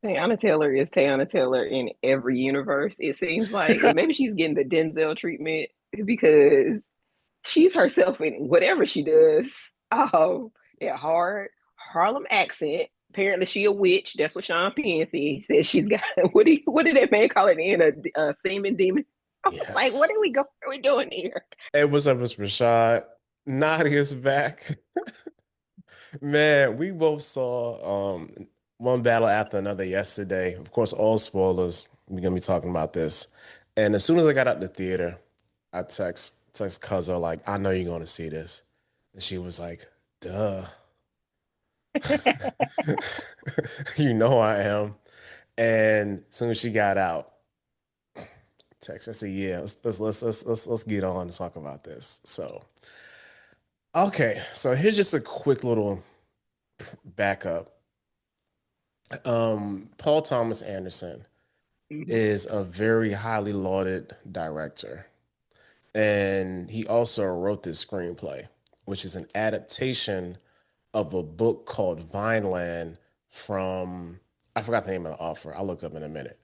Teyana Taylor is Teyana Taylor in every universe. It seems like, and maybe she's getting the Denzel treatment because she's herself in whatever she does. Oh, yeah, hard Harlem accent. Apparently, she a witch. That's what Sean Penn said. He said she's got what did that man call it in a semen demon? I was like, Yes. what are we doing here? Hey, what's up, Mr. Rashad? Nadia's back. Man, we both saw one battle after another yesterday. Of course, all spoilers. We're gonna be talking about this. And as soon as I got out the theater, I text Cuzzo like, I know you're gonna see this. And she was like, duh. You know I am. And as soon as she got out, text her, I said, yeah, let's get on and talk about this. So okay, so here's just a quick little backup. Paul Thomas Anderson Mhm. is a very highly lauded director, and he also wrote this screenplay, which is an adaptation of a book called Vineland from I forgot the name of the author. I'll look up in a minute.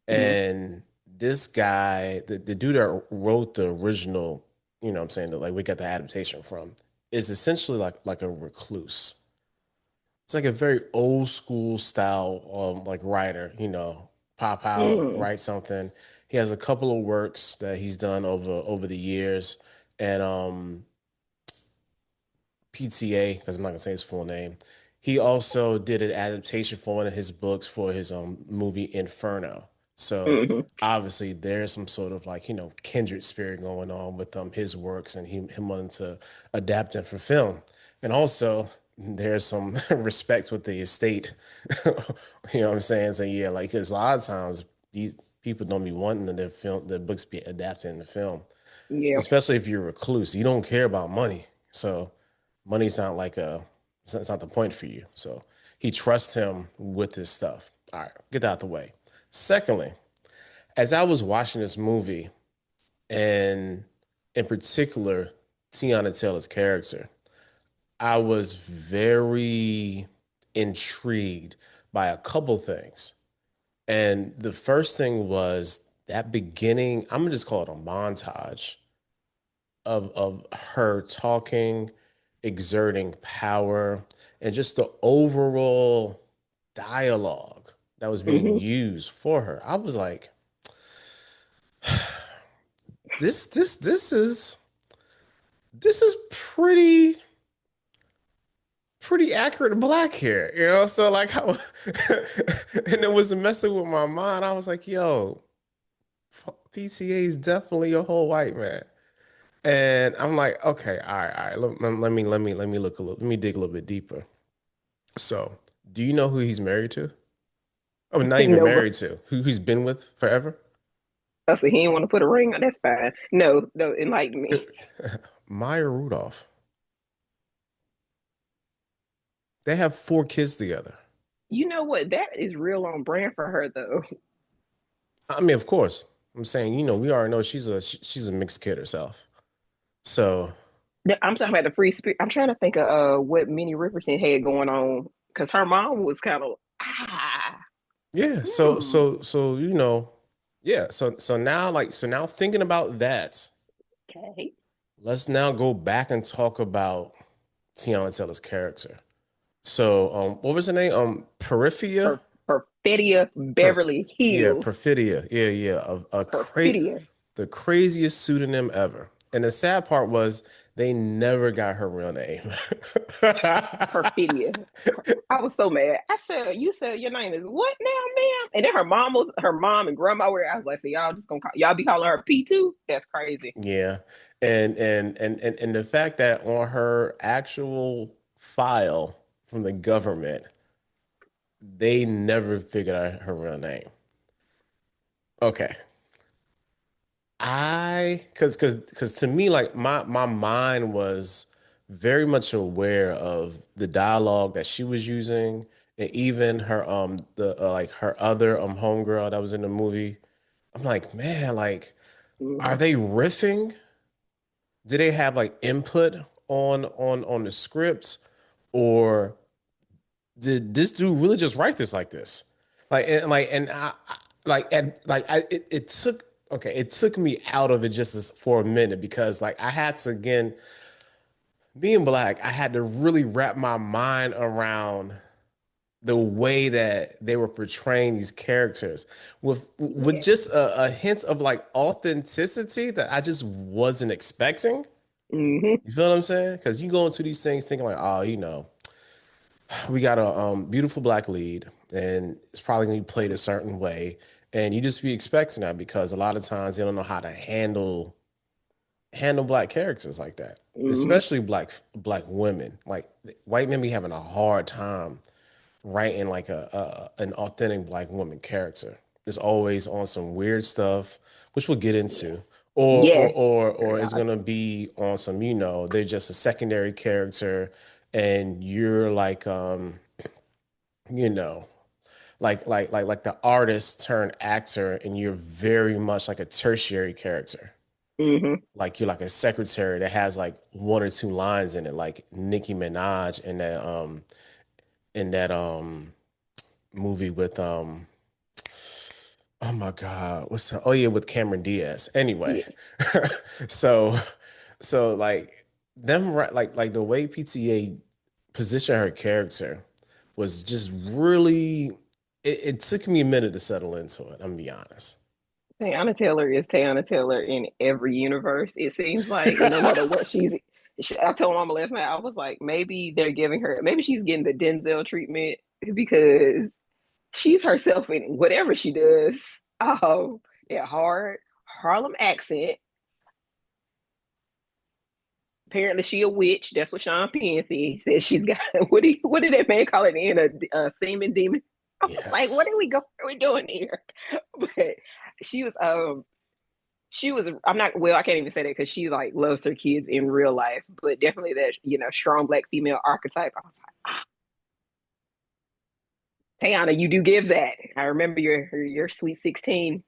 Mhm. And this guy, the dude that wrote the original, you know what I'm saying, that like we got the adaptation from, is essentially like a recluse. It's like a very old school style like writer, pop out, Mhm. write something. He has a couple of works that he's done over the years. And PTA, because I'm not gonna say his full name. He also did an adaptation for one of his books for his movie Inferno. So Mhm. obviously there's some sort of like, kindred spirit going on with his works and him wanting to adapt them for film. And also there's some respect with the estate. You know what I'm saying? So yeah, like because a lot of times these people don't be wanting their books be adapted into film, Yeah. especially if you're a recluse. You don't care about money. So money's not it's not the point for you. So he trusts him with his stuff. All right, get that out the way. Secondly, as I was watching this movie, and in particular, Teyana Taylor's character, I was very intrigued by a couple things. And the first thing was that beginning, I'm gonna just call it a montage of her talking, exerting power, and just the overall dialogue that was being Mhm. used for her. I was like, this is pretty accurate black here, So like how and it was messing with my mind. I was like, yo, PTA is definitely a whole white man. And I'm like, okay, all right. Let me look a little, let me dig a little bit deeper. So, do you know who he's married to? Oh, not even No, married to. Who he's been with forever? I said he didn't want to put a ring on. That's fine. No, no, enlighten me. Maya Rudolph. They have 4 kids together. You know what? That is real on brand for her, though. I mean, of course. I'm saying, we already know she's a mixed kid herself. So, I'm talking about the free spirit. I'm trying to think of what Minnie Riperton had going on because her mom was kind of yeah, hmm. yeah, so now thinking about that, Okay. let's now go back and talk about Tiana Taylor's character. So, what was her name? Perifia? Perfidia Per Beverly yeah, Hills. Perfidia. Yeah, yeah. Perfidia. The craziest pseudonym ever. And the sad part was they never got her real name. Perfidia. I was so mad. I said, "You said your name is what now, ma'am?" And then her mom and grandma were there. I was like, "So y'all just gonna y'all be calling her P2? That's crazy." Yeah. And the fact that on her actual file from the government, they never figured out her real name. Okay. Because to me, like my mind was very much aware of the dialogue that she was using, and even her the like her other homegirl that was in the movie. I'm like, man, like, are Mhm. they riffing? Do they have like input on the script, or did this dude really just write this like this? It took okay, it took me out of it for a minute because like I had to again being black, I had to really wrap my mind around the way that they were portraying these characters with Yeah. just a hint of like authenticity that I just wasn't expecting. Hmm. You feel what I'm saying? Because you go into these things thinking like, oh, we got a beautiful black lead, and it's probably gonna be played a certain way, and you just be expecting that because a lot of times they don't know how to handle black characters like that, Hmm. especially black women. Like white men be having a hard time writing like an authentic black woman character. It's always on some weird stuff, which we'll get Yeah. into, Yes. or Very it's odd. gonna be on some, they're just a secondary character, and you're like, you know, like the artist turned actor, and you're very much like a tertiary character. Hmm. Like you're like a secretary that has like one or two lines in it, like Nicki Minaj in that movie with oh my God, what's that? Oh yeah, with Cameron Diaz. Anyway, Yeah. so like them right like the way PTA positioned her character was just really it took me a minute to settle into it. I'm gonna be honest. Teyana Taylor is Teyana Taylor in every universe. It seems like no matter what I told Mama last night, I was like, maybe they're giving her, maybe she's getting the Denzel treatment because she's herself in whatever she does. Oh, yeah, hard Harlem accent. Apparently, she a witch. That's what Sean Penn said. He said she's got what did that man call it in a semen demon? I was like, what Yes. are What are we doing here? But she was she was I'm not well I can't even say that because she like loves her kids in real life, but definitely that strong black female archetype. I was like, Tayana, you do give that. I remember your sweet 16.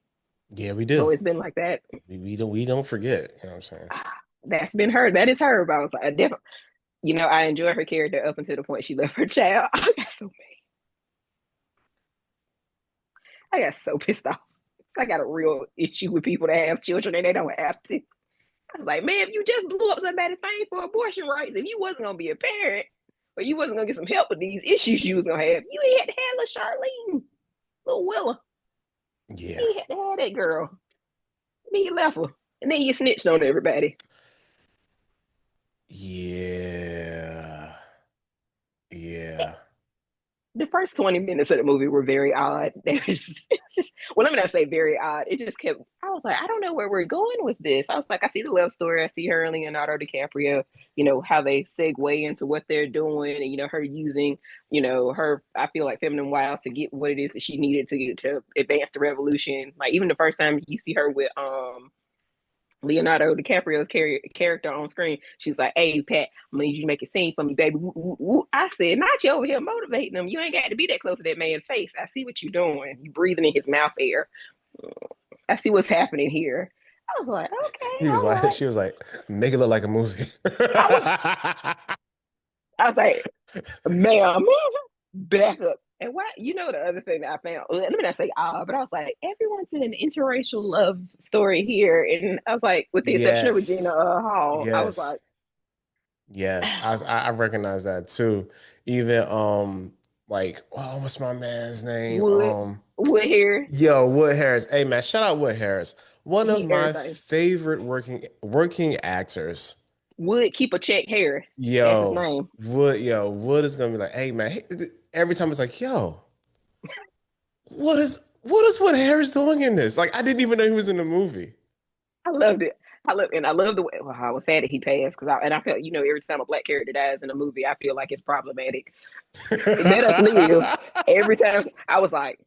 Yeah, we It's do. always been like that. We don't forget. You know what I'm saying? That's been her. That is her. But I was like, I definitely, I enjoy her character up until the point she left her child. I got so pissed off. I got a real issue with people that have children and they don't have to. I was like, man, if you just blew up somebody's thing for abortion rights, if you wasn't gonna be a parent, or you wasn't gonna get some help with these issues you was gonna have, you had to have Charlene, little Willa. Yeah. You had to have that girl. And then you left her. And then you snitched on everybody. Yeah. Yeah. The first 20 minutes of the movie were very odd. Well, let me not say very odd. It just kept, I was like, I don't know where we're going with this. I was like, I see the love story. I see her and Leonardo DiCaprio, how they segue into what they're doing and, her using, her, I feel like feminine wiles to get what it is that she needed to get to advance the revolution. Like even the first time you see her with, Leonardo DiCaprio's character on screen. She's like, "Hey, Pat, I'm gonna need you to make a scene for me, baby." Woo, woo, woo. I said, "Not you over here motivating them. You ain't got to be that close to that man's face. I see what you're doing. You breathing in his mouth air. I see what's happening here." I was like, "Okay, He was all like, right." she was like, make it look like a movie. I was, I was like, "Ma'am, back up." And what the other thing that I found, let me not say but I was like, everyone's in an interracial love story here. And I was like, with the exception of Regina Yes. Hall, I was Yes. like, Yes. I recognize that too. Even like, oh, what's my man's name? Wood, Wood Harris, Yo, Wood Harris. Hey man, shout out Wood Harris. One of he my everything. favorite working actors. Wood keep a check Harris. That's his Yo, name. Wood is gonna be like, hey man, every time it's like, yo, what is Wood Harris doing in this? Like, I didn't even know he was in the movie. I loved it. I love the way. Well, I was sad that he passed and I felt every time a black character dies in a movie, I feel like it's problematic. Let us live. Every time I was like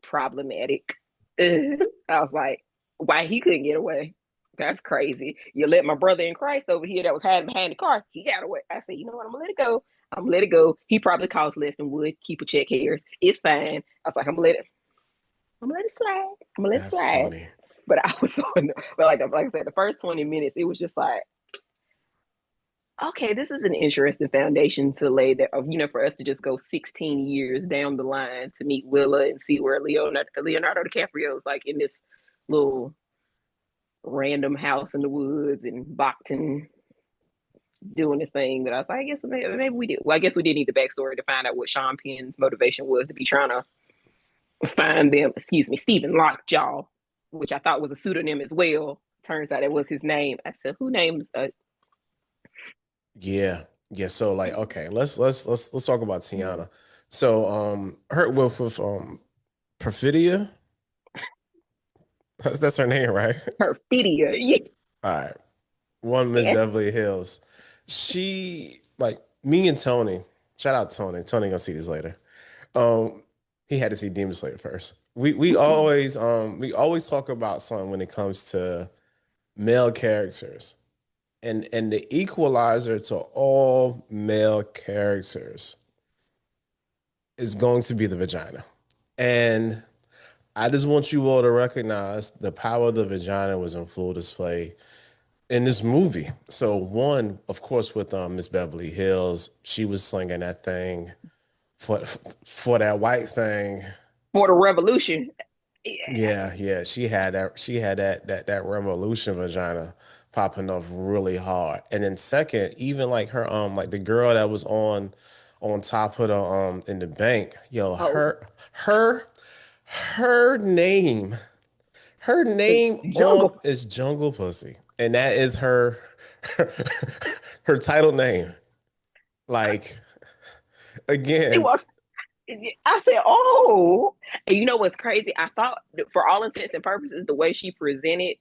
problematic. I was like, why he couldn't get away? That's crazy. You let my brother in Christ over here that was hiding behind the car. He got away. I said, you know what? I'm gonna let it go. I'm gonna let it go. He probably costs less than Wood. Keep a check Harris. It's fine. I was like, I'm gonna let it slide. I'm gonna let it That's slide. funny. But I was but like I said, the first 20 minutes, it was just like Okay, this is an interesting foundation to lay there. For us to just go 16 years down the line to meet Willa and see where Leonardo DiCaprio is like in this little random house in the woods in Boston doing this thing. But I was like, I guess maybe we did. Well, I guess we did need the backstory to find out what Sean Penn's motivation was to be trying to find them. Excuse me, Stephen Lockjaw, which I thought was a pseudonym as well. Turns out it was his name. I said, who names Yeah. Yeah. So like, okay, let's talk about Teyana. So her with Perfidia, that's her name, right? Perfidia? All right. One Miss Yes. Beverly Hills. She like me and Tony. Shout out Tony. Tony gonna see this later. Um, he had to see Demon Slayer first. We always talk about something when it comes to male characters. And the equalizer to all male characters is going to be the vagina. And I just want you all to recognize the power of the vagina was in full display in this movie. So one, of course, with Miss Beverly Hills, she was slinging that thing for for that white thing. For the revolution. Yeah. Yeah, yeah, she had that. She had that revolution vagina popping off really hard. And then second, even like her like the girl that was on top of the in the bank, yo, Oh, her her name her it's name on jungle. is Jungle Pussy, and that is her, her title name. Like She again, walked. I said, "Oh," and you know what's crazy? I thought, that for all intents and purposes, the way she presented,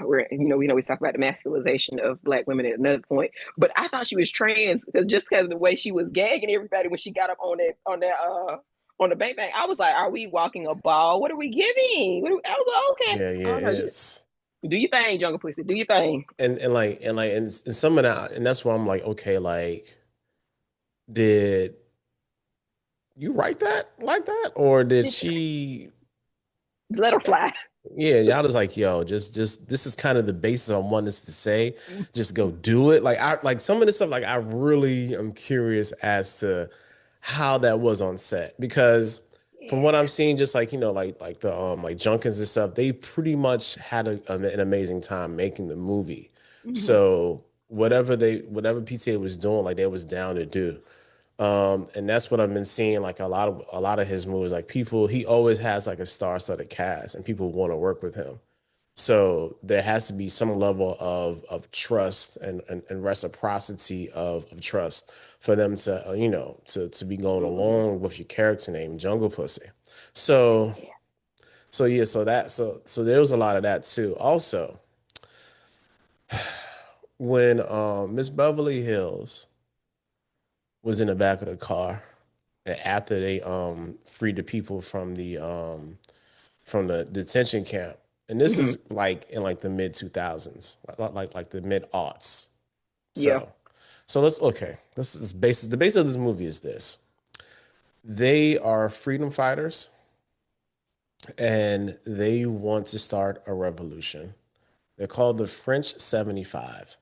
we talk about the masculization of black women at another point, but I thought she was trans because of the way she was gagging everybody when she got up on the bank. I was like, "Are we walking a ball? What are we giving?" I was like, "Okay, yeah, yeah, I don't know. You it's do your thing, Jungle Pussy. Do your thing." and some of that, and that's why I'm like, okay, like, did you write that like that, or did Just she? let her fly. Yeah, y'all just like, yo, just this is kind of the basis I want us to say. Just go do it. Like I like some of this stuff, like I really am curious as to how that was on set. Because from what I'm Yeah. seeing, just like, like the like Junkins and stuff, they pretty much had an amazing time making the movie. Mm-hmm. So whatever PTA was doing, like they was down to do. And that's what I've been seeing, like a lot of his movies. Like people, he always has like a star-studded cast, and people want to work with him. So there has to be some level of trust and reciprocity of trust for them to to be going Mm-hmm. along with your character name, Jungle Pussy. So Yeah. yeah, so there was a lot of that too. Also, when Miss Beverly Hills was in the back of the car, and after they freed the people from the detention camp, and this Mm-hmm. is like in like the mid 2000s, like the mid aughts. Yeah. So let's okay. This is basis. The base of this movie is this: they are freedom fighters, and they want to start a revolution. They're called the French 75.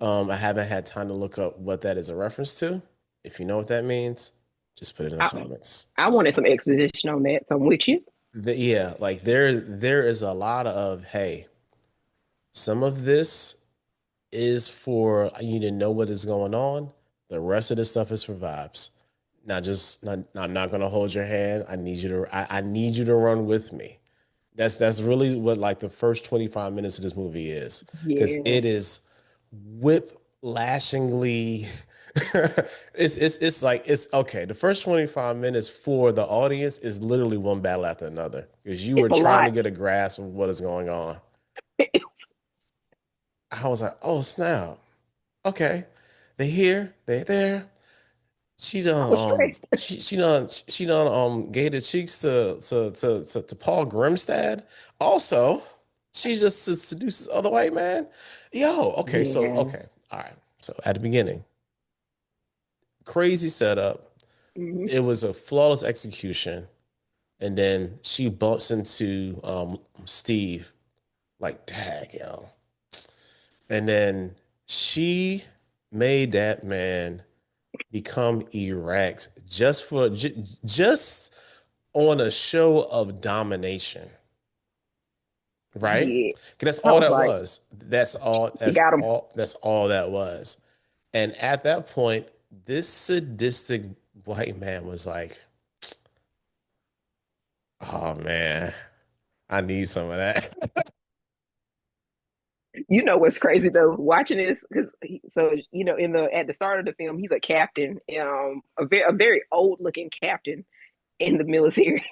I haven't had time to look up what that is a reference to. If you know what that means, just put it in the I, comments. I wanted some exposition on that, so I'm with you. Yeah, like there is a lot of hey, some of this is for you to know what is going on. The rest of the stuff is for vibes. Now, I'm not gonna hold your hand. I need you to run with me. That's really what like the first 25 minutes of this movie is, because Yeah. it is whip lashingly. It's like it's okay. The first 25 minutes for the audience is literally one battle after another because you It's are a trying to lot. get a grasp of what is going on. I was like, oh snap. Okay. They here, they there. She I done was stressed. she done gave the cheeks to Paul Grimstad. Also, she just seduces other white man. Yo, okay, so Yeah. okay, all right. So at the beginning, crazy setup. Hmm. It was a flawless execution, and then she bumps into Steve like, dag, yo, and then she made that man become erect just for just on a show of domination, right? Yeah. 'Cause that's I all was that like, was. That's all. she got him. That's all that was. And at that point, this sadistic white man was like, "Oh man, I need some of that." You know what's crazy though? Watching this, because so in the at the start of the film, he's a captain, a very old looking captain in the military.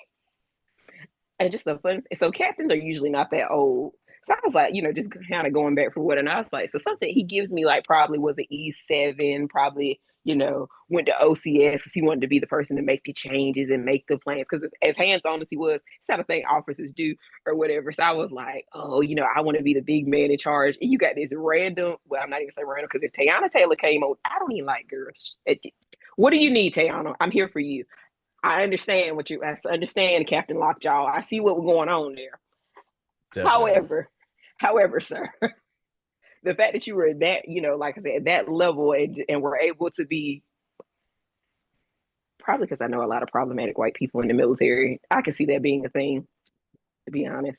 And just the fun. So captains are usually not that old. So I was like, just kind of going back for what, and I was like, so something he gives me like probably was an E7, probably went to OCS because he wanted to be the person to make the changes and make the plans. Because as hands on as he was, it's not a thing officers do or whatever. So I was like, oh, I want to be the big man in charge. And you got this random. Well, I'm not even saying random because if Teyana Taylor came on, I don't even like girls. What do you need, Teyana? I'm here for you. I understand, Captain Lockjaw. I see what was going on there. Definitely. However, however, sir, the fact that you were at that, like I said, that level and were able to be probably because I know a lot of problematic white people in the military, I can see that being a thing, to be honest.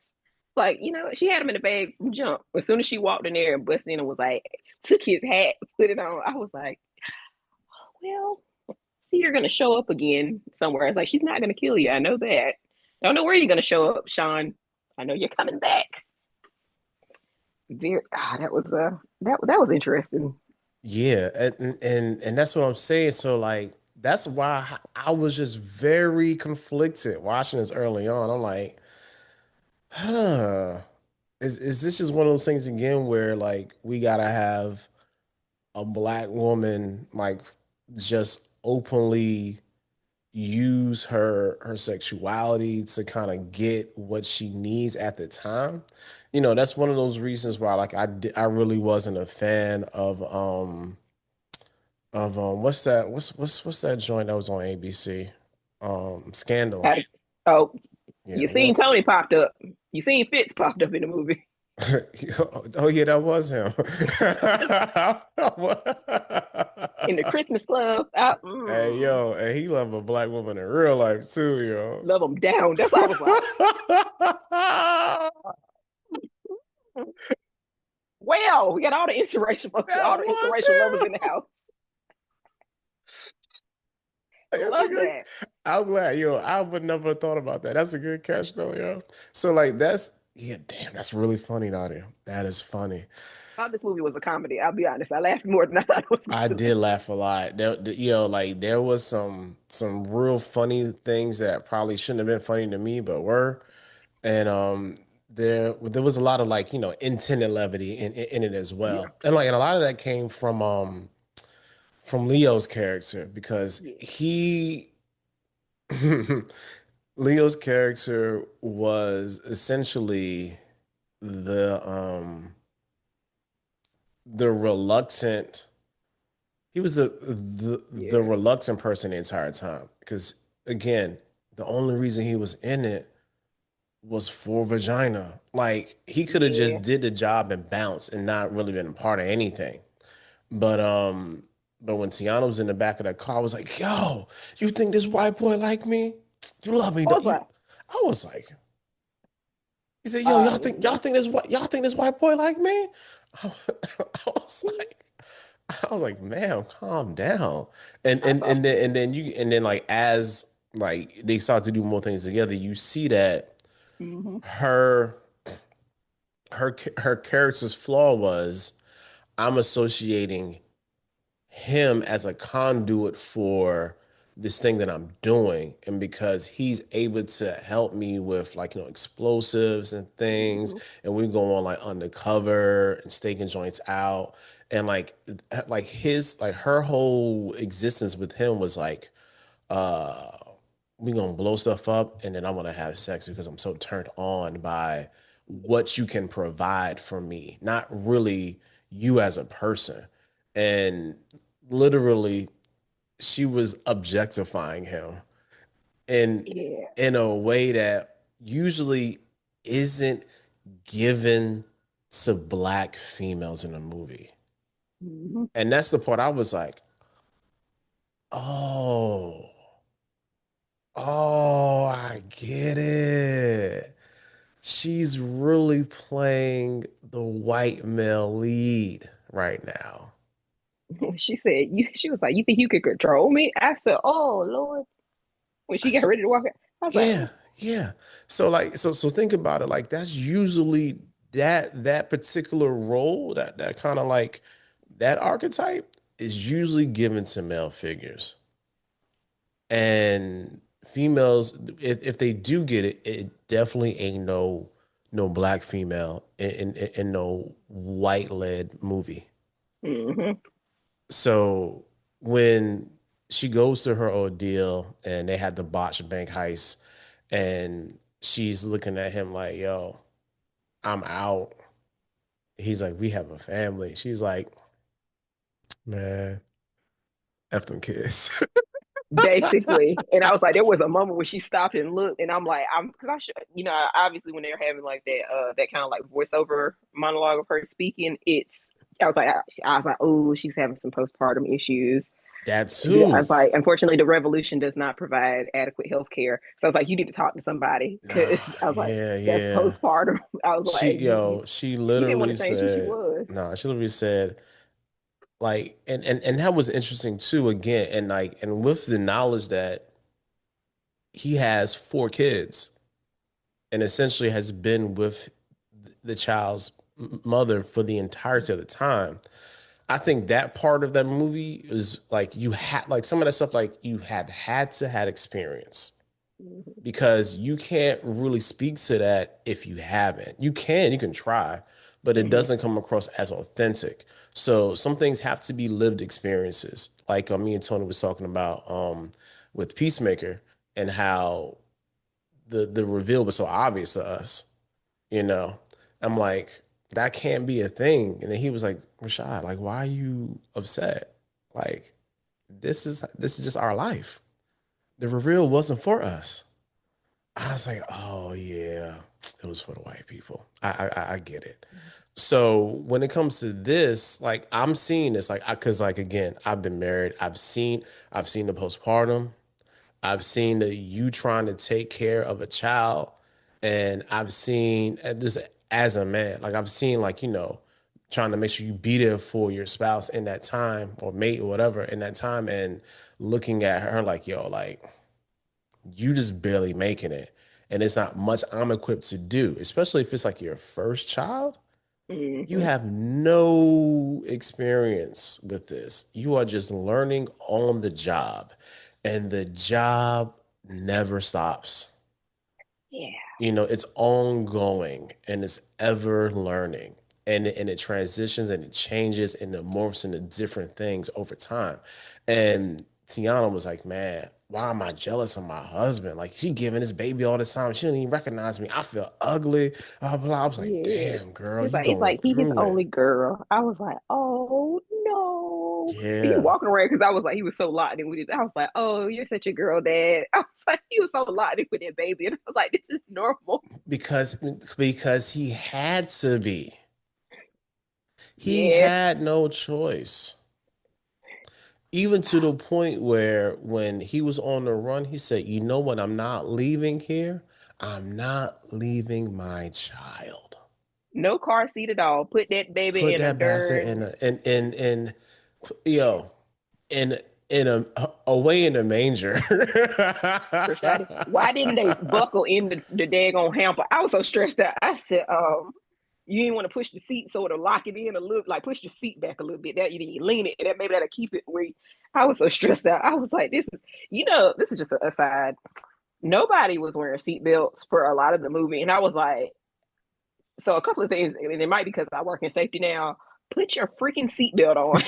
Like, she had him in the bag from jump. As soon as she walked in there and busted in and was like, took his hat, put it on, I was like, well, see, you're gonna show up again somewhere. I was like, she's not gonna kill you. I know that. I don't know where you're gonna show up, Sean. I know you're coming back. That was that was interesting. Yeah, and that's what I'm saying. So like that's why I was just very conflicted watching this early on. I'm like, huh, is this just one of those things again where like we gotta have a black woman like just openly use her sexuality to kind of get what she needs at the time? That's one of those reasons why like I really wasn't a fan of what's that what's that joint that was on ABC? Scandal. Oh, Yeah, you seen what? Tony popped up. You seen Fitz popped up in the movie Oh yeah, that was him. in the Christmas club. Hey yo, and he loved a black woman in real life too, yo. Love him down. That's why I was like, well, we got all That the was interracial lovers in the him. house. That's a Love good. that. I'm glad, yo. I would never thought about that. That's a good catch, though, yo. So like that's yeah, damn, that's really funny, Nadia. That is funny. I thought this movie was a comedy. I'll be honest. I laughed more than I thought it was I gonna. did laugh a lot. Like there was some real funny things that probably shouldn't have been funny to me, but were. And there was a lot of like, intended levity in it as Yeah, well. And a lot of that came from Leo's character because yeah, he Leo's character was essentially the reluctant he was the yeah, reluctant person the entire time because again the only reason he was in it was for vagina. Like he could have just yeah. did the job and bounced and not really been a part of anything. But when Tiana was in the back of that car, I was like, "Yo, you think this white boy like me? You love me, I don't was you?" like, I was like, "He said, yo, uh, y'all think this white boy like me?" I was, I was like, I was like, "Man, calm down." And I and thought, and then like as like they start to do more things together, you see that mm-hmm, her her character's flaw was I'm associating him as a conduit for this thing that I'm doing. And because he's able to help me with like, explosives and things, mm-hmm, and we go on like undercover and staking joints out. And like his like her whole existence with him was like, uh, we gonna blow stuff up and then I want to have sex because I'm so turned on by what you can provide for me, not really you as a person. And literally, she was objectifying him in yeah. in a way that usually isn't given to black females in a movie. Mm-hmm. And that's the part I was like, oh, oh, I get it. She's really playing the white male lead right now. She said, she was like, you think you could control me? I said, oh, Lord. When I she got s- ready to walk out, I was like, yeah, yeah. So like, so think about it. Like that's usually that particular role, that kind of like that archetype is usually given to male figures. And females, if they do get it, it definitely ain't no black female in no white led movie. mm-hmm. So when she goes to her ordeal and they had the botched bank heist, and she's looking at him like, yo, I'm out. He's like, we have a family. She's like, man, F them kids. Basically. And I was like, there was a moment where she stopped and looked, and I'm like, because I should, obviously when they're having like that kind of like voiceover monologue of her speaking, I was like, oh, she's having some postpartum issues. That I too. was like, unfortunately, the revolution does not provide adequate health care. So I was like, you need to talk to somebody because Nah, I was like, yeah, that's yeah. postpartum. I was like, She she didn't want literally to change who she said, was. no, she literally said, like, and that was interesting too, again, and like, and with the knowledge that he has four kids and essentially has been with the child's mother for the entirety of the time. I think that part of that movie is like you had like some of that stuff like you had to had experience Mhm. because you can't really speak to that if you haven't. You can try, but it Mhm. doesn't come across as authentic. So some things have to be lived experiences. Like me and Tony was talking about with Peacemaker and how the reveal was so obvious to us, you know. I'm like, that can't be a thing. And then he was like, Rashad, like, why are you upset? Like, this is just our life. The reveal wasn't for us. I was like, oh yeah, it was for the white people. I get it. So when it comes to this, like I'm seeing this, like, cause like again, I've been married. I've seen the postpartum. I've seen the you trying to take care of a child, and I've seen this as a man. Like I've seen like trying to make sure you be there for your spouse in that time or mate or whatever in that time, and looking at her like yo, like you just barely making it, and it's not much I'm equipped to do, especially if it's like your first child. You Mhm. have no experience with this. You are just learning on the job, and the job never stops. Yeah. It's ongoing and it's ever learning. And it transitions and it changes and it morphs into different things over time. And Teyana was like, man, why am I jealous of my husband? Like she giving his baby all this time. She didn't even recognize me. I feel ugly. Blah, blah, blah. I was like, Yes. damn, girl, It's you like it's going like he his through only it. girl. I was like, oh no. And you Yeah. walking around because I was like, he was so locked in with it. I was like, oh, you're such a girl, dad. I was like, he was so locked in with that baby, and I was like, this is normal. Because because he had to be. He Yeah. had no choice. Even to the point where when he was on the run, he said, "You know what? I'm not leaving here. I'm not leaving my child. No car seat at all. Put that baby Put in a that bastard dirt. in yo in a away in a manger." Rashadi, why didn't they buckle in the daggone hamper? I was so stressed out. I said, you didn't want to push the seat so it'll lock it in a little, like push the seat back a little bit. That you lean it, and that maybe that'll keep it where I was so stressed out. I was like, this is just a aside. Nobody was wearing seatbelts for a lot of the movie, and I was like, so a couple of things, and it might be because I work in safety now. Put your freaking seatbelt on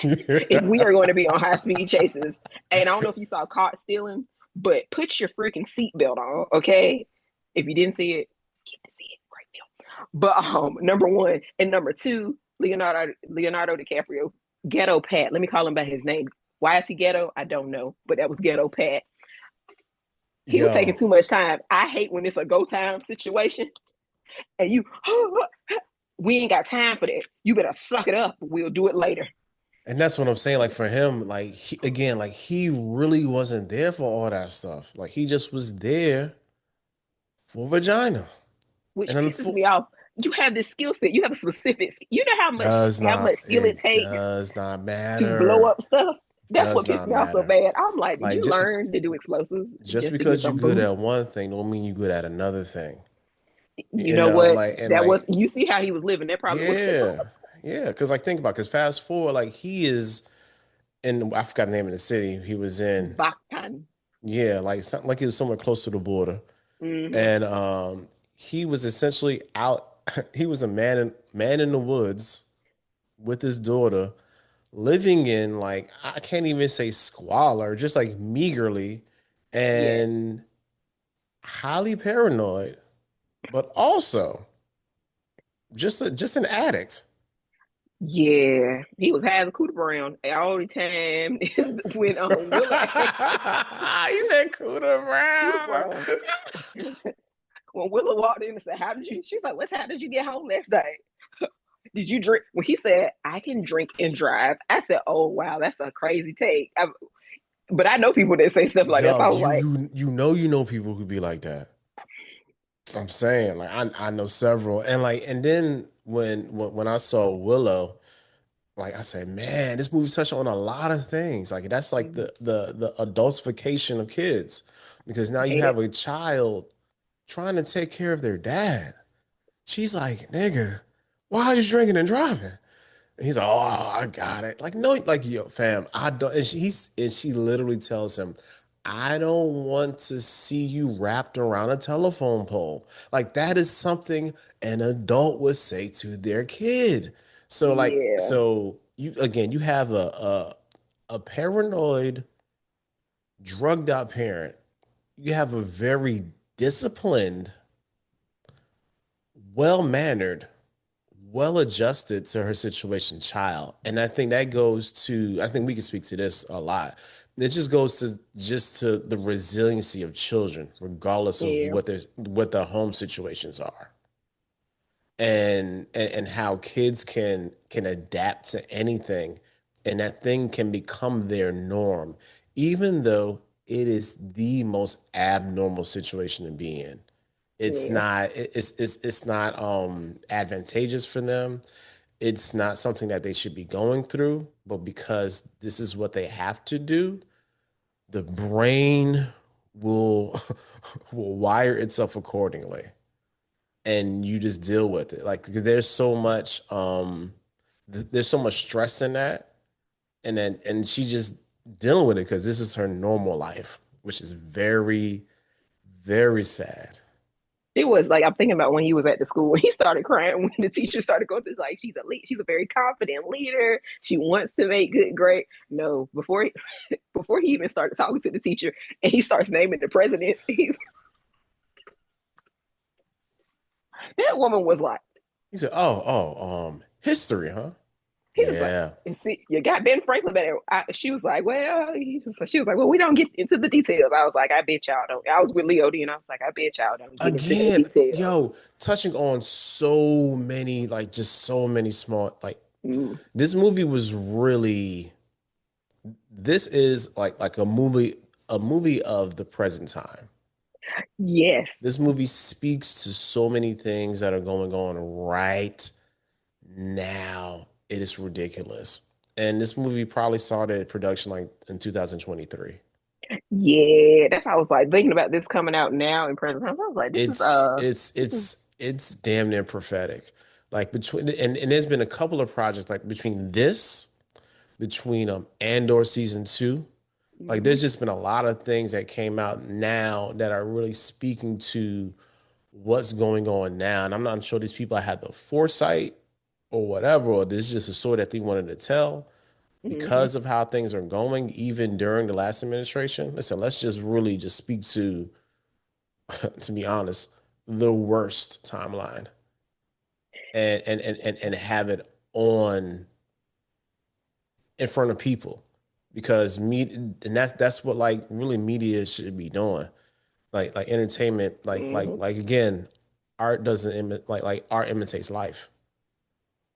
if we are going to be on high speed chases. And I don't know if you saw caught stealing, but put your freaking seatbelt on, okay? If you didn't see it, get to see it right now. But number one and number two, Leonardo DiCaprio, Ghetto Pat. Let me call him by his name. Why is he ghetto? I don't know, but that was Ghetto Pat. He was taking Yo, too much time. I hate when it's a go time situation and you we ain't got time for that. You better suck it up. We'll do it later. And that's what I'm saying. Like for him, like again, like he really wasn't there for all that stuff. Like he just was there for vagina. Which And pisses me off. You have this skill set. You have a specific. You know how much skill it takes does not to blow matter. up stuff. That's what Does pissed not me off so matter. bad. I'm like, did Like you learn to do explosives just just to get because you're some good boost? at one thing don't mean you're good at another thing. You You know know, what? like and That was like you see how he was living. That probably was yeah. Yeah. Cause like think about because fast forward, like he is in I forgot the name of the city he was in. Bactan. Yeah, like something like he was somewhere close to the border. Mm-hmm. And he was essentially out, he was a man in the woods with his daughter, living in like I can't even say squalor, just like meagerly Yeah. and highly paranoid, but also just an addict. Yeah. He was having cooter brown all the time when Willa asked He said Cooter cooter Brown. brown. When Willa walked in and said, how did you she's like, how did you get home last night? Did you drink? When he said, I can drink and drive, I said, oh, wow, that's a crazy take. But I know people that say stuff like that. So I Dog, was like, you know people who be like that. I'm saying like I know several and like and then when I saw Willow, like I said, man, this movie touched on a lot of things. Like that's like mm, the adultification of kids because now you hate it. have a child trying to take care of their dad. She's like, nigga, why are you drinking and driving? And he's like, oh, I got it. Like, no, like, yo, fam, I don't. And she literally tells him, I don't want to see you wrapped around a telephone pole. Like, that is something an adult would say to their kid. So, like, Yeah, so you again, you have a paranoid, drugged out parent. You have a very disciplined, well-mannered, well adjusted to her situation child. And I think that goes to, I think we can speak to this a lot. It just goes to just to the resiliency of children, regardless of yeah, what their home situations are. And how kids can adapt to anything and that thing can become their norm, even though it is the most abnormal situation to be in. yeah, It's not advantageous for them. It's not something that they should be going through, but because this is what they have to do, the brain will will wire itself accordingly, and you just deal with it. Like 'cause there's so much stress in that, and she just dealing with it because this is her normal life, which is very very sad. it was like I'm thinking about when he was at the school when he started crying when the teacher started going through like she's a lead, she's a very confident leader. She wants to make good grade. No, before he even started talking to the teacher and he starts naming the president, that woman was like, He said, history, huh? he was like, Yeah. and see, you got Ben Franklin better. She was like, well, she was like, well, we don't get into the details. I was like, I bet y'all don't. I was with Leo D, and I was like, I bet y'all don't get into that Again, detail. yo, touching on so many, like just so many small, like Mm, this movie was really, this is like a movie of the present time. yes, This movie speaks to so many things that are going on right now. It is ridiculous. And this movie probably started production like in 2023. yeah. That's how I was like thinking about this coming out now in present times. I was like, this is It's damn near prophetic. Like between and there's been a couple of projects like between this, between Andor season two. Like mm-hmm, there's just been a lot of things that came out now that are really speaking to what's going on now. And I'm not sure these people had the foresight or whatever, or this is just a story that they wanted to tell mm-hmm. because of how things are going, even during the last administration. Listen, let's just really just speak to, to be honest, the worst timeline and have it on in front of people because me and that's what like really media should be doing like entertainment Mm-hmm. like again art doesn't art imitates life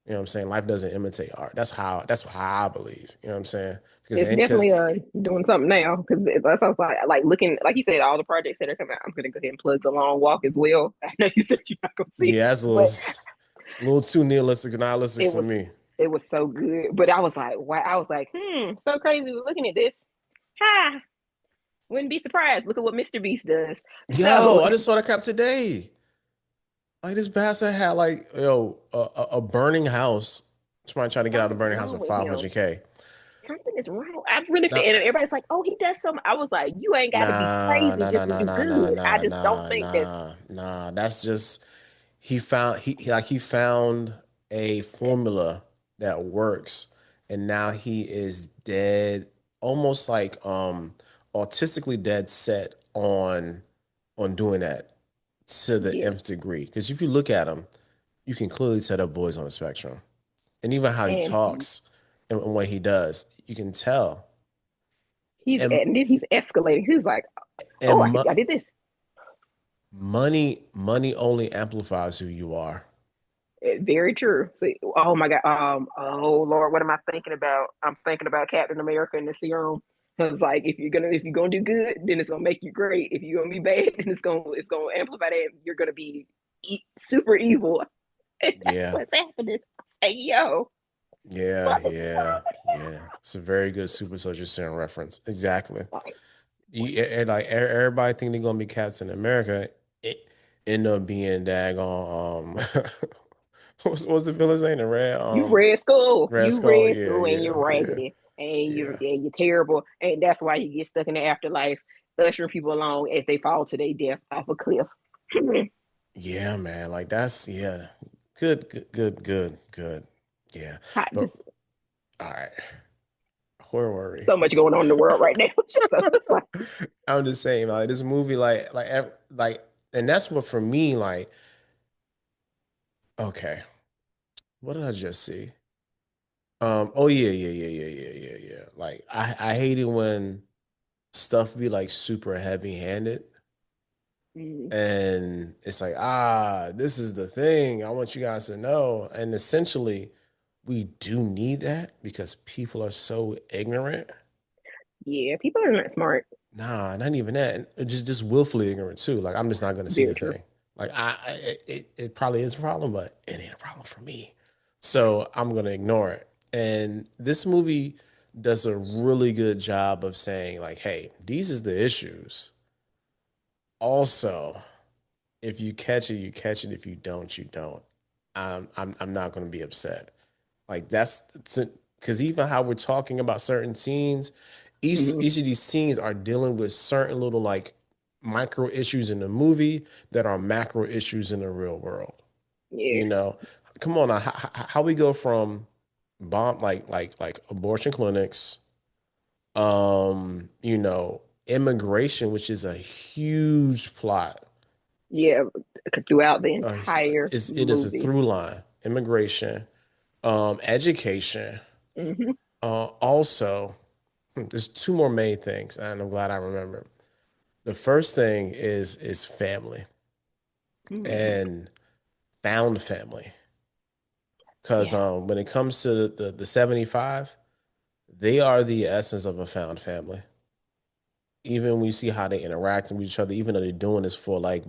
You know what I'm saying? Life doesn't imitate art. That's how I believe. You know what I'm saying? It's Because definitely doing something now because that's what I was like looking like you said all the projects that are coming out. I'm gonna go ahead and plug the Long Walk as well. I know you said you're not gonna see it, yeah, that's but a little too nihilistic and nihilistic it for was me. it was so good. But I was like, wow, I was like, so crazy looking at this. Ha! Wouldn't be surprised. Look at what Mr. Beast does. Yo, So I just saw that cap today. Like this bastard had like a burning house. Somebody trying to get out of a something's burning house wrong for with him. 500K. Something is wrong. I really feel, Now, and everybody's like, "Oh, he does something." I was like, "You ain't got to be nah, crazy nah, nah, just to nah, do nah, nah, good." I nah, just don't nah, think that. nah. That's just he found a formula that works, and now he is dead, almost like autistically dead set on doing that to the Yeah, nth degree. Because if you look at him, you can clearly tell that boy's on the spectrum, and even how he and talks and what he does, you can tell. And and then he's escalating. He's like, and "Oh, mo I did this." money only amplifies who you are. Very true. See, oh my God. Oh Lord, what am I thinking about? I'm thinking about Captain America and the serum. Because like, if you're gonna do good, then it's gonna make you great. If you're gonna be bad, then it's gonna amplify that. You're gonna be super evil. And that's Yeah, what's happening. Hey yo, yeah, what is yeah, yeah. It's a very good Super Soldier Serum reference. Exactly. wrong with Like everybody think they're gonna be Captain America, it end up being daggone what's the villain's name? The you? Red Skull. Red You Skull. red Yeah, skull and yeah, you're yeah, raggedy. yeah, You're terrible. And that's why you get stuck in the afterlife, ushering people along as they fall to their death off a cliff. yeah, man. Like that's yeah. Good, good, good, good, good. Yeah. Hot, But just all right. Where were we? so much going on in the world right now. Just so, it's like, I'm just saying, like this movie, and that's what for me, like, okay, what did I just see? Oh yeah, yeah, yeah, yeah, yeah, yeah, yeah. Like I hate it when stuff be like super heavy handed, mm, and it's like, this is the thing I want you guys to know, and essentially, we do need that because people are so ignorant. yeah, people are not smart. Nah, not even that. Just willfully ignorant too. Like I'm just not gonna see Very the true. thing. Like it probably is a problem, but it ain't a problem for me. So I'm gonna ignore it. And this movie does a really good job of saying, like, hey, these is the issues. Also, if you catch it, you catch it. If you don't, you don't. I'm not gonna be upset. Like that's because even how we're talking about certain scenes, Hmm. each of these scenes are dealing with certain little like micro issues in the movie that are macro issues in the real world. Yeah, You know, come on now, how we go from bomb like abortion clinics, immigration, which is a huge plot. yeah, throughout the Uh, entire it is a movie. through line. Immigration, education, Hmm. also. There's two more main things, and I'm glad I remember. The first thing is family Hmm. and found family. Because Yeah, when it comes to the 75, they are the essence of a found family. Even we see how they interact with each other, even though they're doing this for like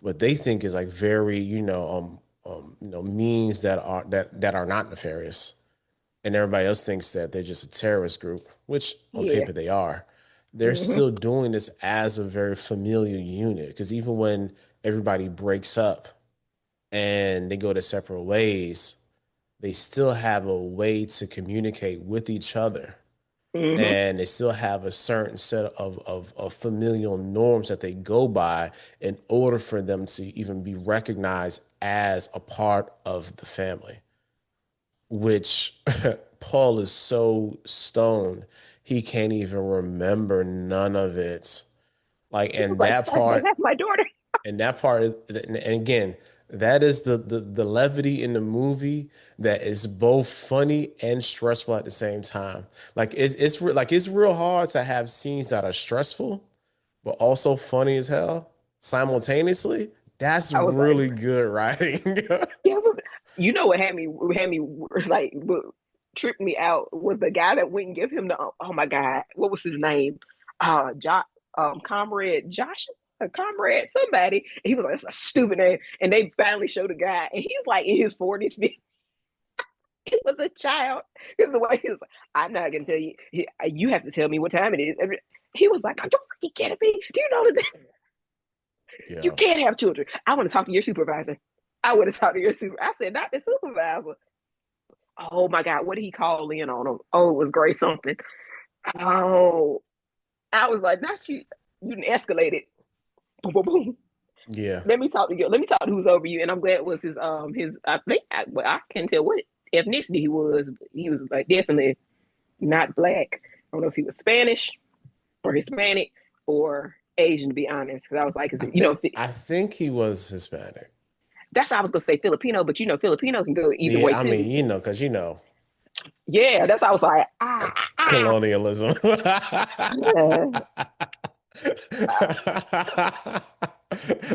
what they think is like very, means that are not nefarious. And everybody else thinks that they're just a terrorist group, which on yeah. paper they are. They're Hmm. still doing this as a very familiar unit because even when everybody breaks up and they go to separate ways, they still have a way to communicate with each other. Hmm. And they still have a certain set of familial norms that they go by in order for them to even be recognized as a part of the family, which Paul is so stoned he can't even remember none of it. Like, He was like, that's my daughter. and that part is, and again, that is the levity in the movie that is both funny and stressful at the same time. Like, it's real hard to have scenes that are stressful but also funny as hell simultaneously. That's I was like, really good writing. yeah. You know what had me like tripped me out was the guy that wouldn't give him the oh my god, what was his name? Comrade Josh, comrade somebody. And he was like, that's a stupid name. And they finally showed the guy, and he's like in his 40s. He was a child. Because the way he was like, I'm not gonna tell you. You have to tell me what time it is. And he was like, are you freaking kidding me? Do you know that you Yeah. can't have children? I want to talk to your supervisor. I want to talk to your supervisor. I said, not the supervisor. Oh my God, what did he call in on him? Oh, it was great something. Oh, I was like, not you. You didn't escalate it. Boom, boom, boom. Yeah. Let me talk to you. Let me talk to who's over you. And I'm glad it was his. I think well, I can't tell what ethnicity he was. But he was like definitely not black. I don't know if he was Spanish or Hispanic or Asian, to be honest. Because I was like, I think he was Hispanic. that's how I was gonna say Filipino, but Filipino can go either way Yeah, I too. mean, because Yeah, that's how I was like, colonialism. yeah.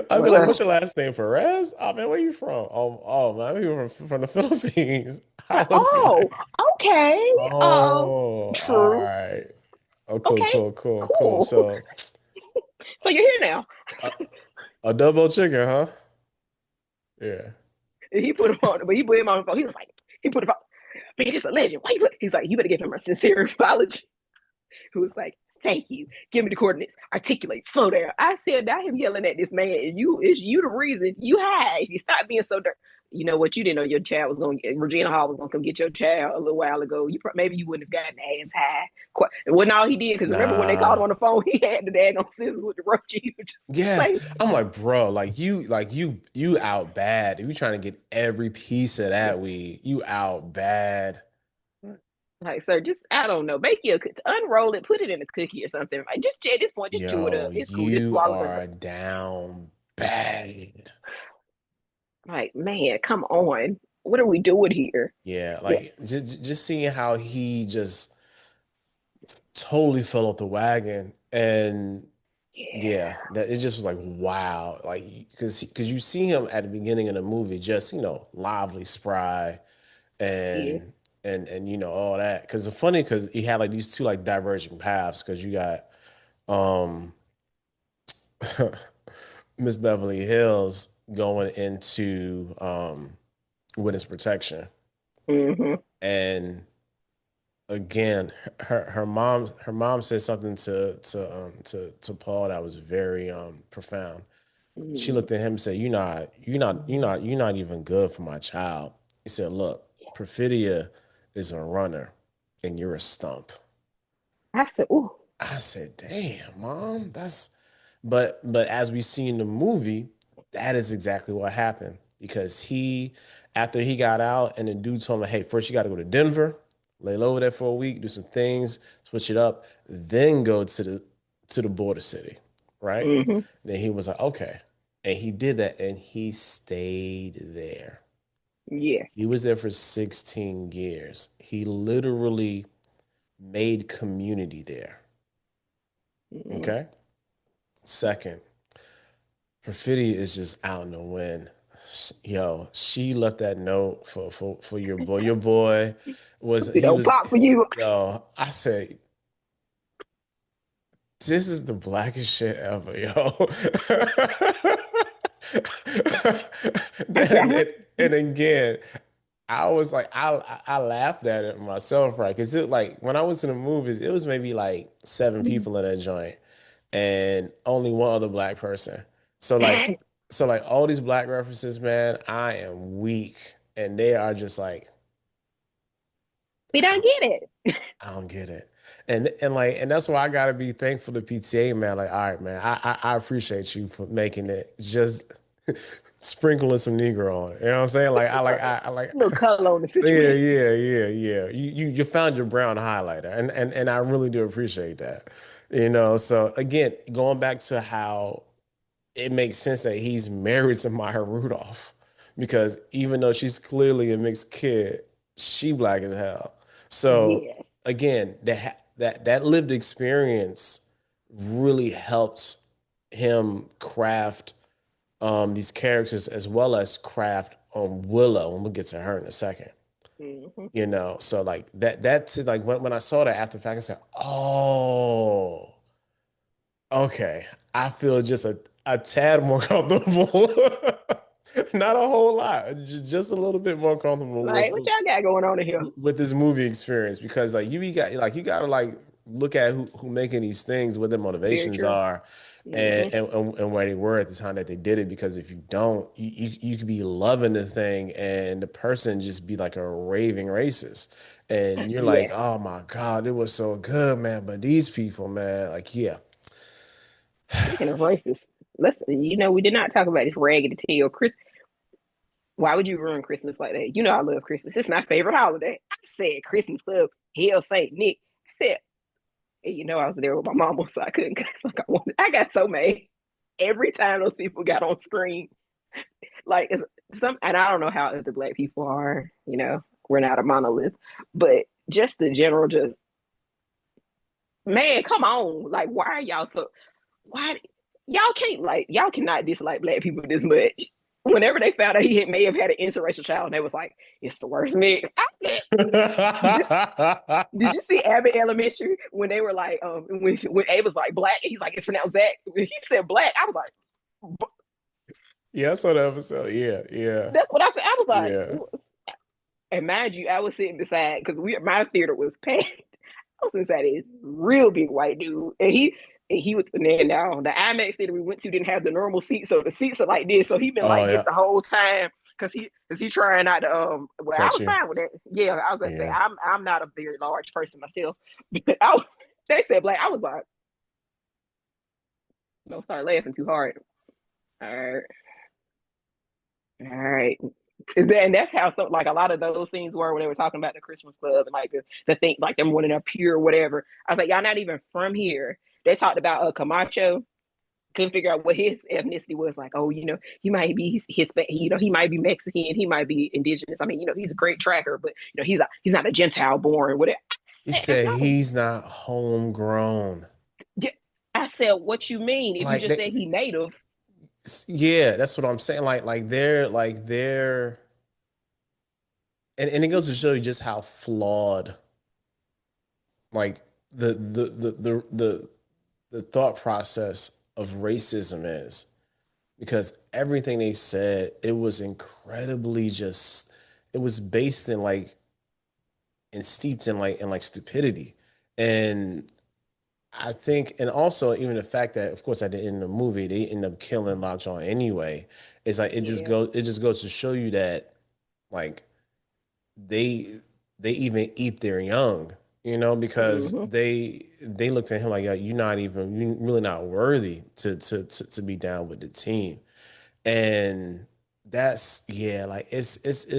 I'd be like, "What's your last name, Perez? Oh man, where you from? Oh man, you from the Philippines." I was Oh, like, okay. "Oh, all True. right. Oh, cool, Okay, cool, cool, cool." cool. So, So you're here now. a, a double chicken, huh? Yeah. And he put him on, but he put him on the phone. He was like, he put him on. Man, this is a legend. Why you put? He's like, you better give him a sincere apology. Who was like, thank you. Give me the coordinates. Articulate. Slow down. I said, not him yelling at this man. It's you the reason. You high. You stop being so dirt. You know what? You didn't know your child was going to get, Regina Hall was going to come get your child a little while ago. Maybe you wouldn't have gotten ass high. Quite, well, all he did, because remember when they called him Nah. on the phone, he had the daggone scissors with the roach. He was just Yes. like, I'm like, bro, you out bad. If you trying to get every piece of that weed, you out bad. like, sir, just I don't know, make you unroll it, put it in a cookie or something. Like, just at this point, just chew it Yo, up. It's cool. Just you swallow the. are down bad. Like, man, come on. What are we doing here? Yeah, Yeah, like just seeing how he just totally fell off the wagon, and yeah, yeah, that it just was like wow, like because you see him at the beginning of the movie, just lively, spry, yeah. and all that. Because it's funny because he had like these two like diverging paths. Because you got um Miss Beverly Hills going into witness protection, Mm-hmm. and again, her mom said something to Paul that was very profound. She Mm-hmm. looked at him and said, "You're not even good for my child." He said, "Look, Perfidia is a runner, and you're a stump." I said, "Ooh, I said, "Damn, mom, that's." But as we see in the movie, that is exactly what happened because after he got out, and the dude told him, "Hey, first you got to go to Denver, lay low there for a week, do some things, switch it up, then go to the border city, right?" mm-hmm. Then he was like, "Okay," and he did that, and he stayed there. Yeah, He was there for 16 years. He literally made community there. mm-hmm. Okay. Second, Perfidia is just out in the wind. Yo, she left that note for your boy. Your boy was It he don't was pop for you." yo. I said, this is the blackest shit ever, yo. I and, said, and, and again, I was like, I laughed at it myself, right? Because it like when I went to the movies, it was maybe like seven people in that joint, and only one other black person. So like, all these black references, man, I am weak, and they are just like, we I don't don't, get it. I don't get it, and that's why I gotta be thankful to PTA, man. Like, all right, man, I appreciate you for making it just sprinkling some Negro on it. You know what I'm saying? Like, I like. A little color on the Yeah, situation. yeah, yeah, yeah. You found your brown highlighter, and I really do appreciate that. So again, going back to how it makes sense that he's married to Maya Rudolph, because even though she's clearly a mixed kid, she black as hell. So Yes, again, that lived experience really helps him craft these characters as well as craft Willow, and we'll get to her in a second. Hmm. So like that's like when I saw that after the fact, I said, oh, okay. I feel just a tad more comfortable. Not a whole lot, just a little bit more comfortable Like, what y'all got going on in here? with this movie experience because you gotta like look at who making these things, what their Very motivations true. are, Hmm. and where they were at the time that they did it. Because if you don't, you could be loving the thing and the person just be like a raving racist, and you're like, Yes. oh my God, it was so good, man. But these people, man, like yeah, Speaking of racist, we did not talk about this raggedy tail. Chris, why would you ruin Christmas like that? You know I love Christmas. It's my favorite holiday. I said Christmas Club, Hell Saint Nick. I said, and I was there with my mama, so I couldn't cuss like I wanted. I got so mad every time those people got on screen. Like and I don't know how other black people are. We're not a monolith, but just the general, just man, come on. Like, why are y'all so? Why y'all cannot dislike black people this much? Whenever they found out may have had an interracial child, and they was like, "It's the worst mix." Did you did you see Abbott Elementary when they were like, when A was like black, and he's like, it's pronounced Zach. When he said black, I was like, yeah, I saw the episode. Yeah, yeah, that's what I said. I was yeah. like, and mind you, I was sitting beside because my theater was packed. I was inside this real big white dude, and he was now the IMAX theater we went to didn't have the normal seats, so the seats are like this. So he been Oh like this yeah, the whole time because he trying not to. Well, I touch was you. fine with that. Yeah, I was gonna say Yeah. I'm not a very large person myself, but I was. They said black. I was like, don't start laughing too hard. All right, all right. And that's how like a lot of those scenes were when they were talking about the Christmas club and like the thing like them wanting to pure whatever. I was like, y'all not even from here. They talked about Camacho. Couldn't figure out what his ethnicity was. Like, oh, he might be Hispanic. He might be Mexican. He might be indigenous. I mean, he's a great tracker, but he's not a Gentile born. Whatever. He I said, said no. he's not homegrown. Yeah. I said, what you mean? If you Like just said he native, yeah, that's what I'm saying. They're and it goes to show you just how flawed like the thought process of racism is. Because everything they said, it was incredibly just it was based in like and steeped in like stupidity. And I think, and also even the fact that, of course, at the end of the movie, they end up killing Lockjaw anyway. It's like yeah. it just goes to show you that like they they even eat their young, because Mm-hmm. they looked at him like, yeah, you're really not worthy to be down with the team. And that's yeah, like it's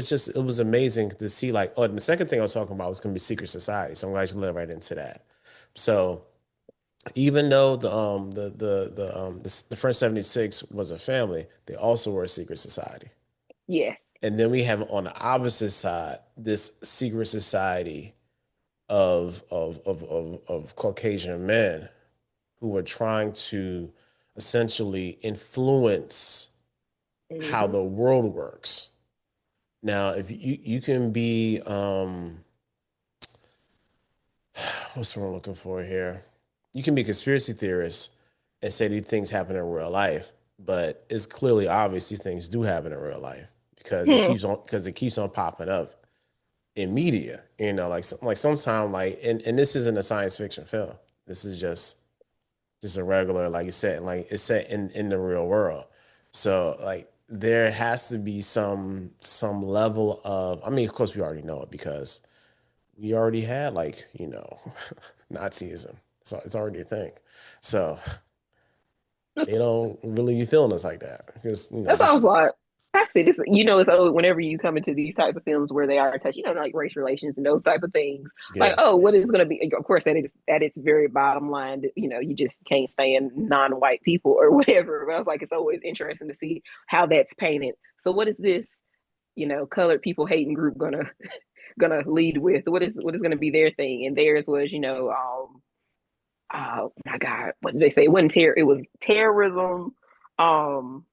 just it was amazing to see like oh, and the second thing I was talking about was gonna be secret society. So I'm glad you led right into that. So even though the French 76 was a family, they also were a secret society. Yes. And then we have on the opposite side this secret society of Caucasian men who were trying to essentially influence how Mm-hmm. the world works. Now, if you can be what's the word I'm looking for here? You can be a conspiracy theorist and say these things happen in real life, but it's clearly obvious these things do happen in real life because it keeps on popping up in media. Like sometimes and this isn't a science fiction film. This is just a regular like it's set in the real world. So like there has to be some level of I mean, of course we already know it because we already had Nazism. So it's already a thing. So they don't really be feeling us like that. Because, That just sounds like I see this. It's whenever you come into these types of films where they are touching, like race relations and those type of things. Like, yeah. oh, what is going to be? Of course, at its very bottom line, you just can't stand non-white people or whatever. But I was like, it's always interesting to see how that's painted. So, what is this? Colored people hating group gonna lead with? What is going to be their thing? And theirs was, oh my God, what did they say? It wasn't terror. It was terrorism. Um,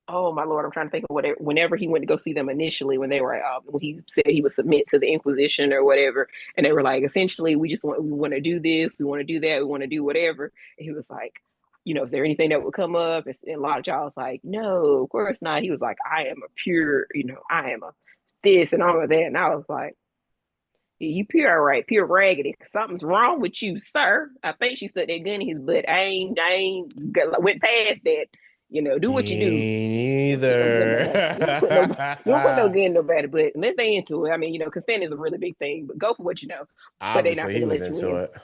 oh my lord, I'm trying to think of whatever. Whenever he went to go see them initially, when they were when he said he would submit to the Inquisition or whatever, and they were like, essentially, we want to do this, we want to do that, we want to do whatever. And he was like, is there anything that would come up? And a lot of y'all was like, no, of course not. He was like, I am a pure, I am a this and all of that, and I was like, yeah, you pure all right, pure raggedy. Something's wrong with you, sir. I think she stuck that gun in his butt. Went past that. Do what you do. Me You don't stick no gun in nobody. You don't put no neither. gun in nobody. But unless they into it, I mean, consent is a really big thing. But go for what you know. But they not Obviously, he gonna was let you into in. it.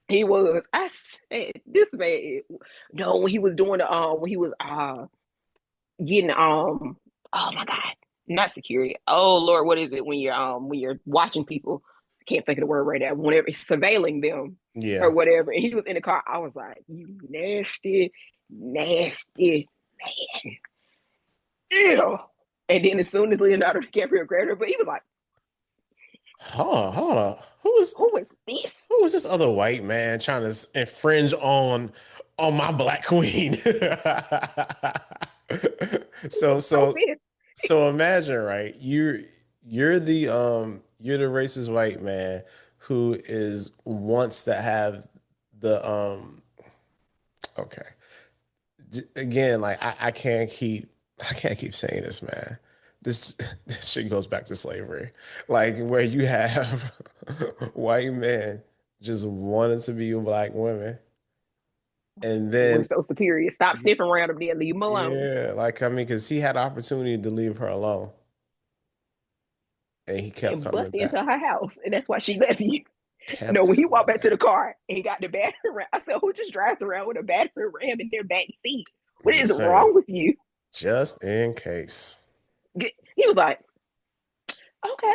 He was. I said this man. No, when he was doing the when he was getting oh my god, not security. Oh Lord, what is it when you're watching people? I can't think of the word right now. Whenever surveilling them or Yeah. whatever, and he was in the car. I was like, you nasty, nasty man, ew. And then as soon as Leonardo DiCaprio grabbed her, but he was like, Hold on. who is this? Who was this other white man trying to infringe on my black queen? So So so pissed. so imagine, right? You're the racist white man who is wants to have the okay. Again, like I can't keep saying this, man. This this shit goes back to slavery. Like where you have white men just wanting to be with black women. And We're then so superior. Stop sniffing around him there. Leave him alone. yeah, like I mean, because he had opportunity to leave her alone and he kept And coming bust into back. her house, and that's why she left you. No, Kept when he walked coming back to the back. car and he got the battery ram, I said, "Who just drives around with a battery ram in their back seat? I'm What is just saying, wrong with you?" just in case. He was like, "Okay."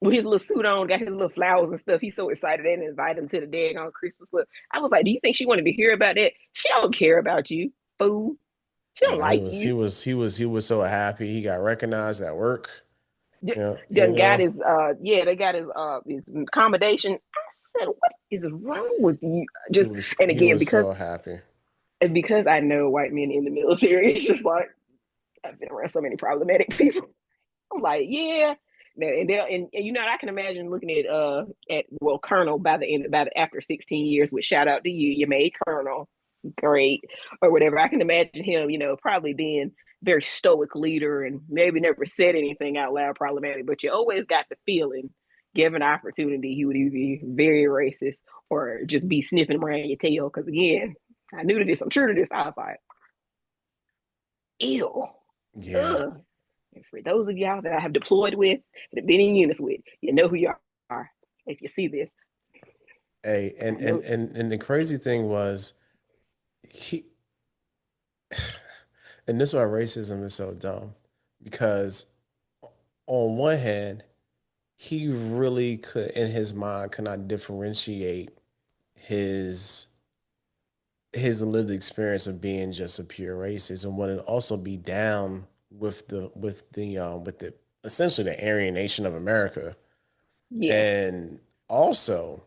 With his little suit on, got his little flowers and stuff. He's so excited and invite him to the daggone Christmas look. I was like, "Do you think she wanted to hear about that? She don't care about you, fool. She don't No, like you." he was so happy. He got recognized at work. You Done got know, they got his accommodation. I said, "What is wrong with you?" Just and he again was because so happy. and because I know white men in the military, it's just like I've been around so many problematic people. I'm like, yeah. And I can imagine looking at well Colonel by the end by the, after 16 years, which shout out to you, you made Colonel, great or whatever. I can imagine him, probably being very stoic leader and maybe never said anything out loud problematic, but you always got the feeling, given opportunity, he would either be very racist or just be sniffing around your tail. Because again, I knew to this, I'm true to this. I was like, ew, Yeah. ugh. And for those of y'all that I have deployed with and have been in units with, you know who you are. If you see this, Hey, I know. and the crazy thing was he and this is why racism is so dumb because on one hand, he really could in his mind could not differentiate his his lived experience of being just a pure racist and wanted to also be down with the essentially the Aryan nation of America. Yeah. And also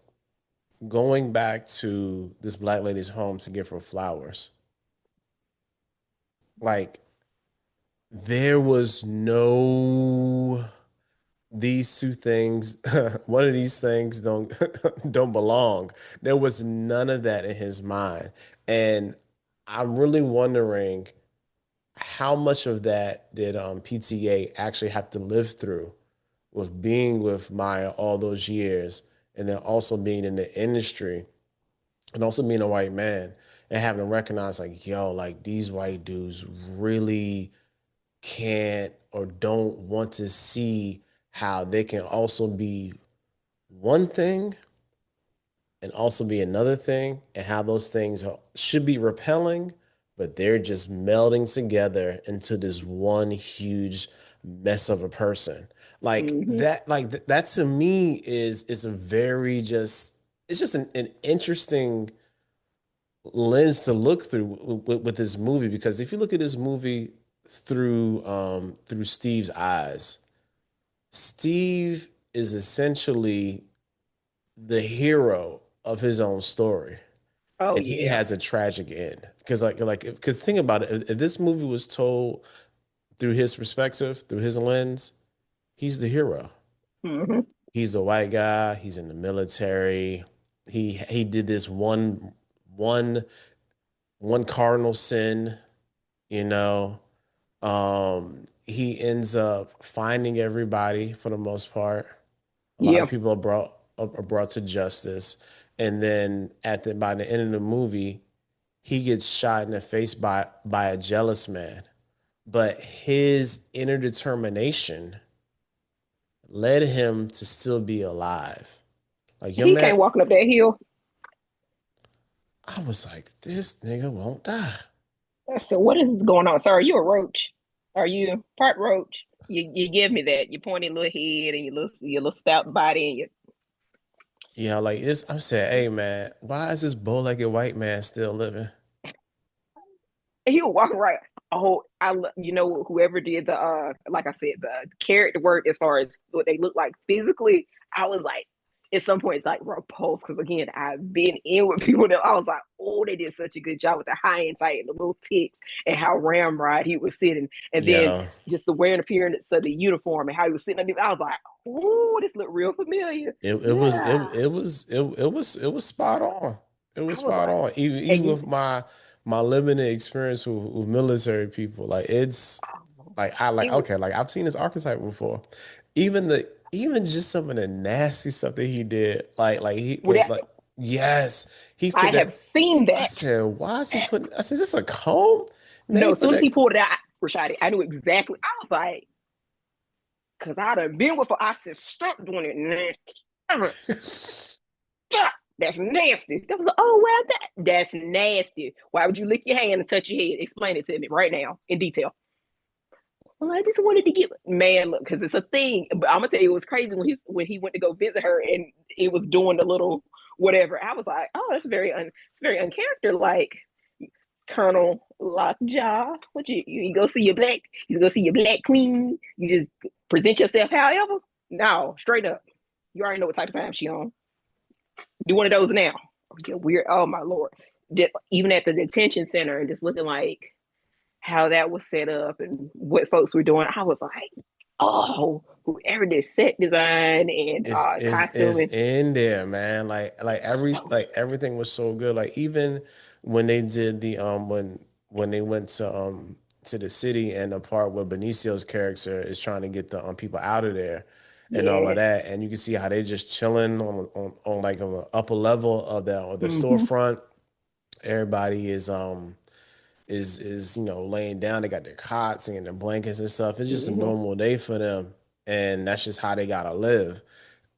going back to this black lady's home to give her flowers. Like there was no these two things, one of these things don't don't belong. There was none of that in his mind. And I'm really wondering how much of that did PTA actually have to live through with being with Maya all those years and then also being in the industry and also being a white man and having to recognize like, yo, like these white dudes really can't or don't want to see how they can also be one thing and also be another thing, and how those things should be repelling, but they're just melding together into this one huge mess of a person. Mm-hmm. That to me is a very just it's just an interesting lens to look through with this movie because if you look at this movie through Steve's eyes, Steve is essentially the hero of his own story, Oh and he yeah. has a tragic end. Because because think about it, if this movie was told through his perspective, through his lens, he's the hero. Hmm. He's a white guy. He's in the military. He did this one one cardinal sin, you know. He ends up finding everybody for the most part. A lot of Yeah, people are brought to justice, and then by the end of the movie, he gets shot in the face by a jealous man. But his inner determination led him to still be alive. Like your he man, came walking up that hill. I was like, this nigga won't die. I said, "What is going on, sir? Are you a roach? Are you part roach? You give me that. Your pointy little head and your little stout body and your Yeah, like it's I'm saying, hey man, why is this bow-legged white man still living? and he was walking right. Oh, you know whoever did the like I said the character work as far as what they look like physically. I was like, at some point it's like repulsed because again I've been in with people that I was like, oh, they did such a good job with the high and tight and the little ticks and how ramrod he was sitting, and then Yeah, just the wearing appearance of the uniform and how he was sitting. I was like, oh, this looked real familiar. Yeah, it was spot on. It was I was spot like, on. Even and you, with my limited experience with military people, like it's oh, like I like it was. okay, like I've seen this archetype before. Even just some of the nasty stuff that he did, like he Well, like yes, he I put have that. seen I that. said, why is he putting? I said, is this a comb? Man, No, he as put soon as that. he pulled it out, Rashadi, I knew exactly. I was like, because I'd have been with her. I said, stop doing it. Nasty. Stop. That's nasty. That was like, oh, well, that's nasty. Why would you lick your hand and touch your head? Explain it to me right now in detail. Well, I just wanted to get man, look, because it's a thing. But I'm gonna tell you, it was crazy when he went to go visit her and it was doing the little whatever. I was like, oh, it's very uncharacter like. Colonel Lockjaw. What you go see your black queen. You just present yourself however. No, straight up. You already know what type of time she on. Do one of those now. Yeah, weird. Oh my lord. Even at the detention center and just looking like how that was set up and what folks were doing, I was like, oh, whoever did set design and Is costuming. in there, man. Like everything was so good. Like even when they did the when they went to the city and the part where Benicio's character is trying to get the people out of there and all of Yes. that, and you can see how they just chilling on like on the upper level of the Mm-hmm. storefront. Everybody is laying down. They got their cots and their blankets and stuff. It's just a Mm-hmm. normal day for them, and that's just how they gotta live.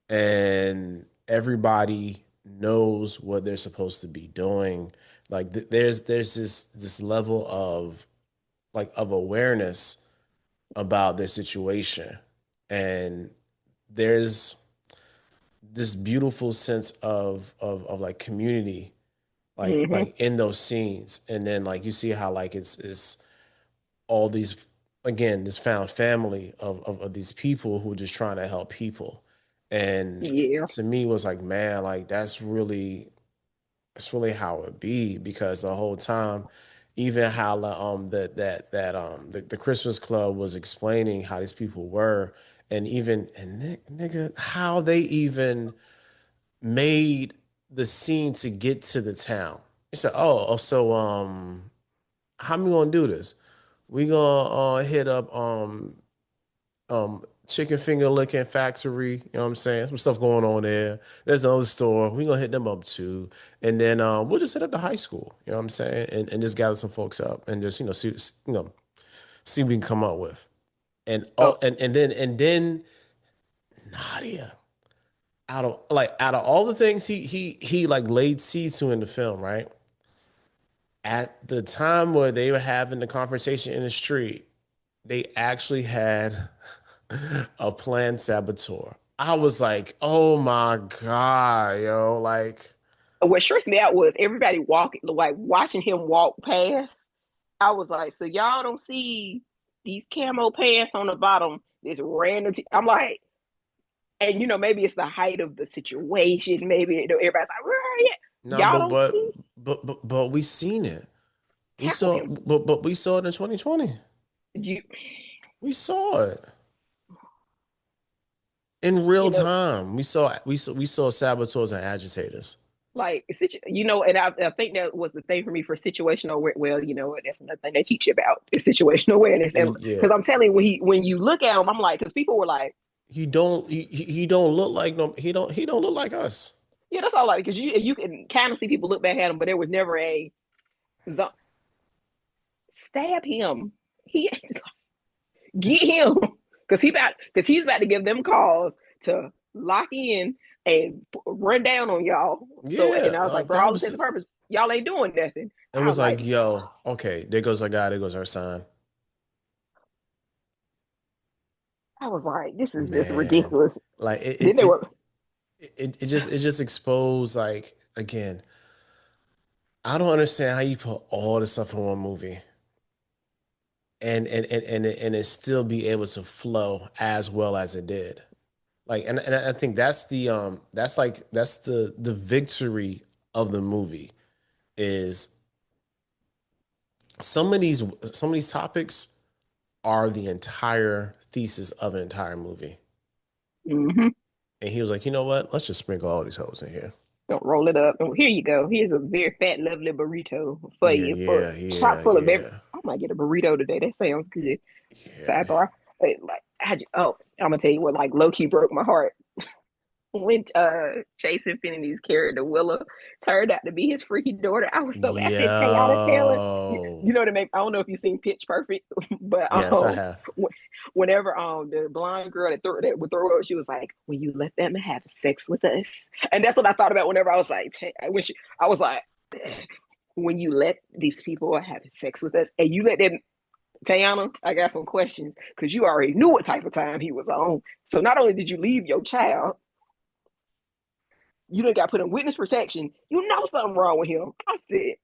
And everybody knows what they're supposed to be doing. Like there's this level of awareness about their situation, and there's this beautiful sense of like community Mm-hmm. like in those scenes. And then like you see how like it's all these again this found family of these people who are just trying to help people. And Yeah. to me was like, man, like that's really how it be, because the whole time, even how the Christmas Club was explaining how these people were, and even and nigga, how they even made the scene to get to the town. He said, so how we gonna do this? We gonna hit up chicken finger licking factory, you know what I'm saying? Some stuff going on there. There's another store. We gonna hit them up too. And then we'll just hit up the high school, you know what I'm saying? And just gather some folks up and just, see what we can come up with. And Oh, all and then Nadia, out of all the things he like laid seeds to in the film, right? At the time where they were having the confrontation in the street, they actually had a planned saboteur. I was like, oh my God, yo, like, what stressed me out was everybody walking, like watching him walk past. I was like, so y'all don't see these camo pants on the bottom, this random. I'm like, and maybe it's the height of the situation. Maybe everybody's like, where are you? no, Y'all don't see but we seen it. We tackle saw, him. but we saw it in 2020. You, We saw it in real You know, time. We saw saboteurs and agitators. like and I think that was the thing for me for situational well, that's another thing they teach you about is situational awareness. And Yeah, because I'm telling you, when you look at him, I'm like, because people were like, he don't look like no he don't look like us. yeah, that's all, like, because you can kind of see people look back at him, but there was never a stab him. He get him because he's about to give them calls to lock in and run down on y'all. So, Yeah, and I was like, for that all intents was and purposes, y'all ain't doing nothing. it. I Was was like, like, yo, okay, there goes our guy, there goes our son. this is just Man, ridiculous. like Then they were it just exposed like again. I don't understand how you put all this stuff in one movie and it still be able to flow as well as it did. Like and I think that's the victory of the movie is some of these topics are the entire thesis of an entire movie. mm-hmm, And he was like, you know what? Let's just sprinkle all these holes in here. don't roll it up. And here you go. Here's a very fat, lovely burrito for Yeah, you, for yeah, chock yeah, full of every. yeah, I might get a burrito today. That sounds good. yeah, Sidebar. Like I'm gonna tell you what, like, low key broke my heart when Chase Infiniti's character Willa turned out to be his freaky daughter. I was so mad. I said, Teyana Taylor. You yo. know to make. I don't know if you've seen Pitch Perfect, but Yes, I have. whenever the blonde girl that would throw up, she was like, "When you let them have sex with us," and that's what I thought about whenever I was like, I was like, when you let these people have sex with us, and you let them. Teyana, I got some questions because you already knew what type of time he was on. So not only did you leave your child, you done got put in witness protection. You know something wrong with him. I said,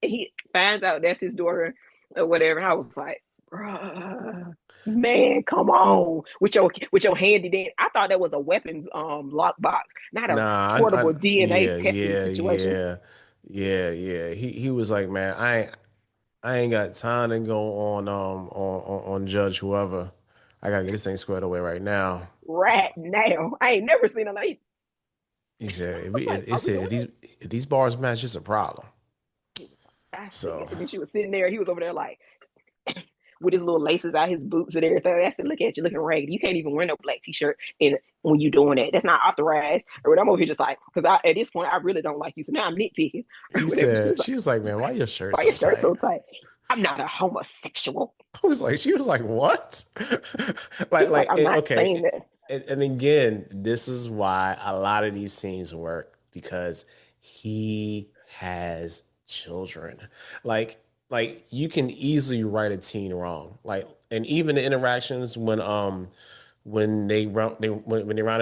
and he finds out that's his daughter or whatever. And I was like, bruh, man, come on with your handy dandy. I thought that was a weapons lockbox, not a Nah, portable DNA yeah, testing yeah, situation. yeah, yeah, yeah. He was like, man, I ain't got time to go on judge whoever. I gotta get this thing squared away right now. Right So now, I ain't never seen a like. he said, I was like, it are we said doing if these bars match, it's a problem. it? I So said, and then she was sitting there. He was over there like with his little laces out his boots and everything. I said, look at you looking raggedy. You can't even wear no black t-shirt and when you doing that. That's not authorized. Or I'm over here just like, because at this point I really don't like you. So now I'm nitpicking or he whatever. She was said, like, she was like, man, why your shirt why so your shirt tight? so tight? I'm not a homosexual. She was like, what? She was like, I'm not saying Okay. that. And again, this is why a lot of these scenes work because he has children. Like, like you can easily write a teen wrong. Like, and even the interactions when when they round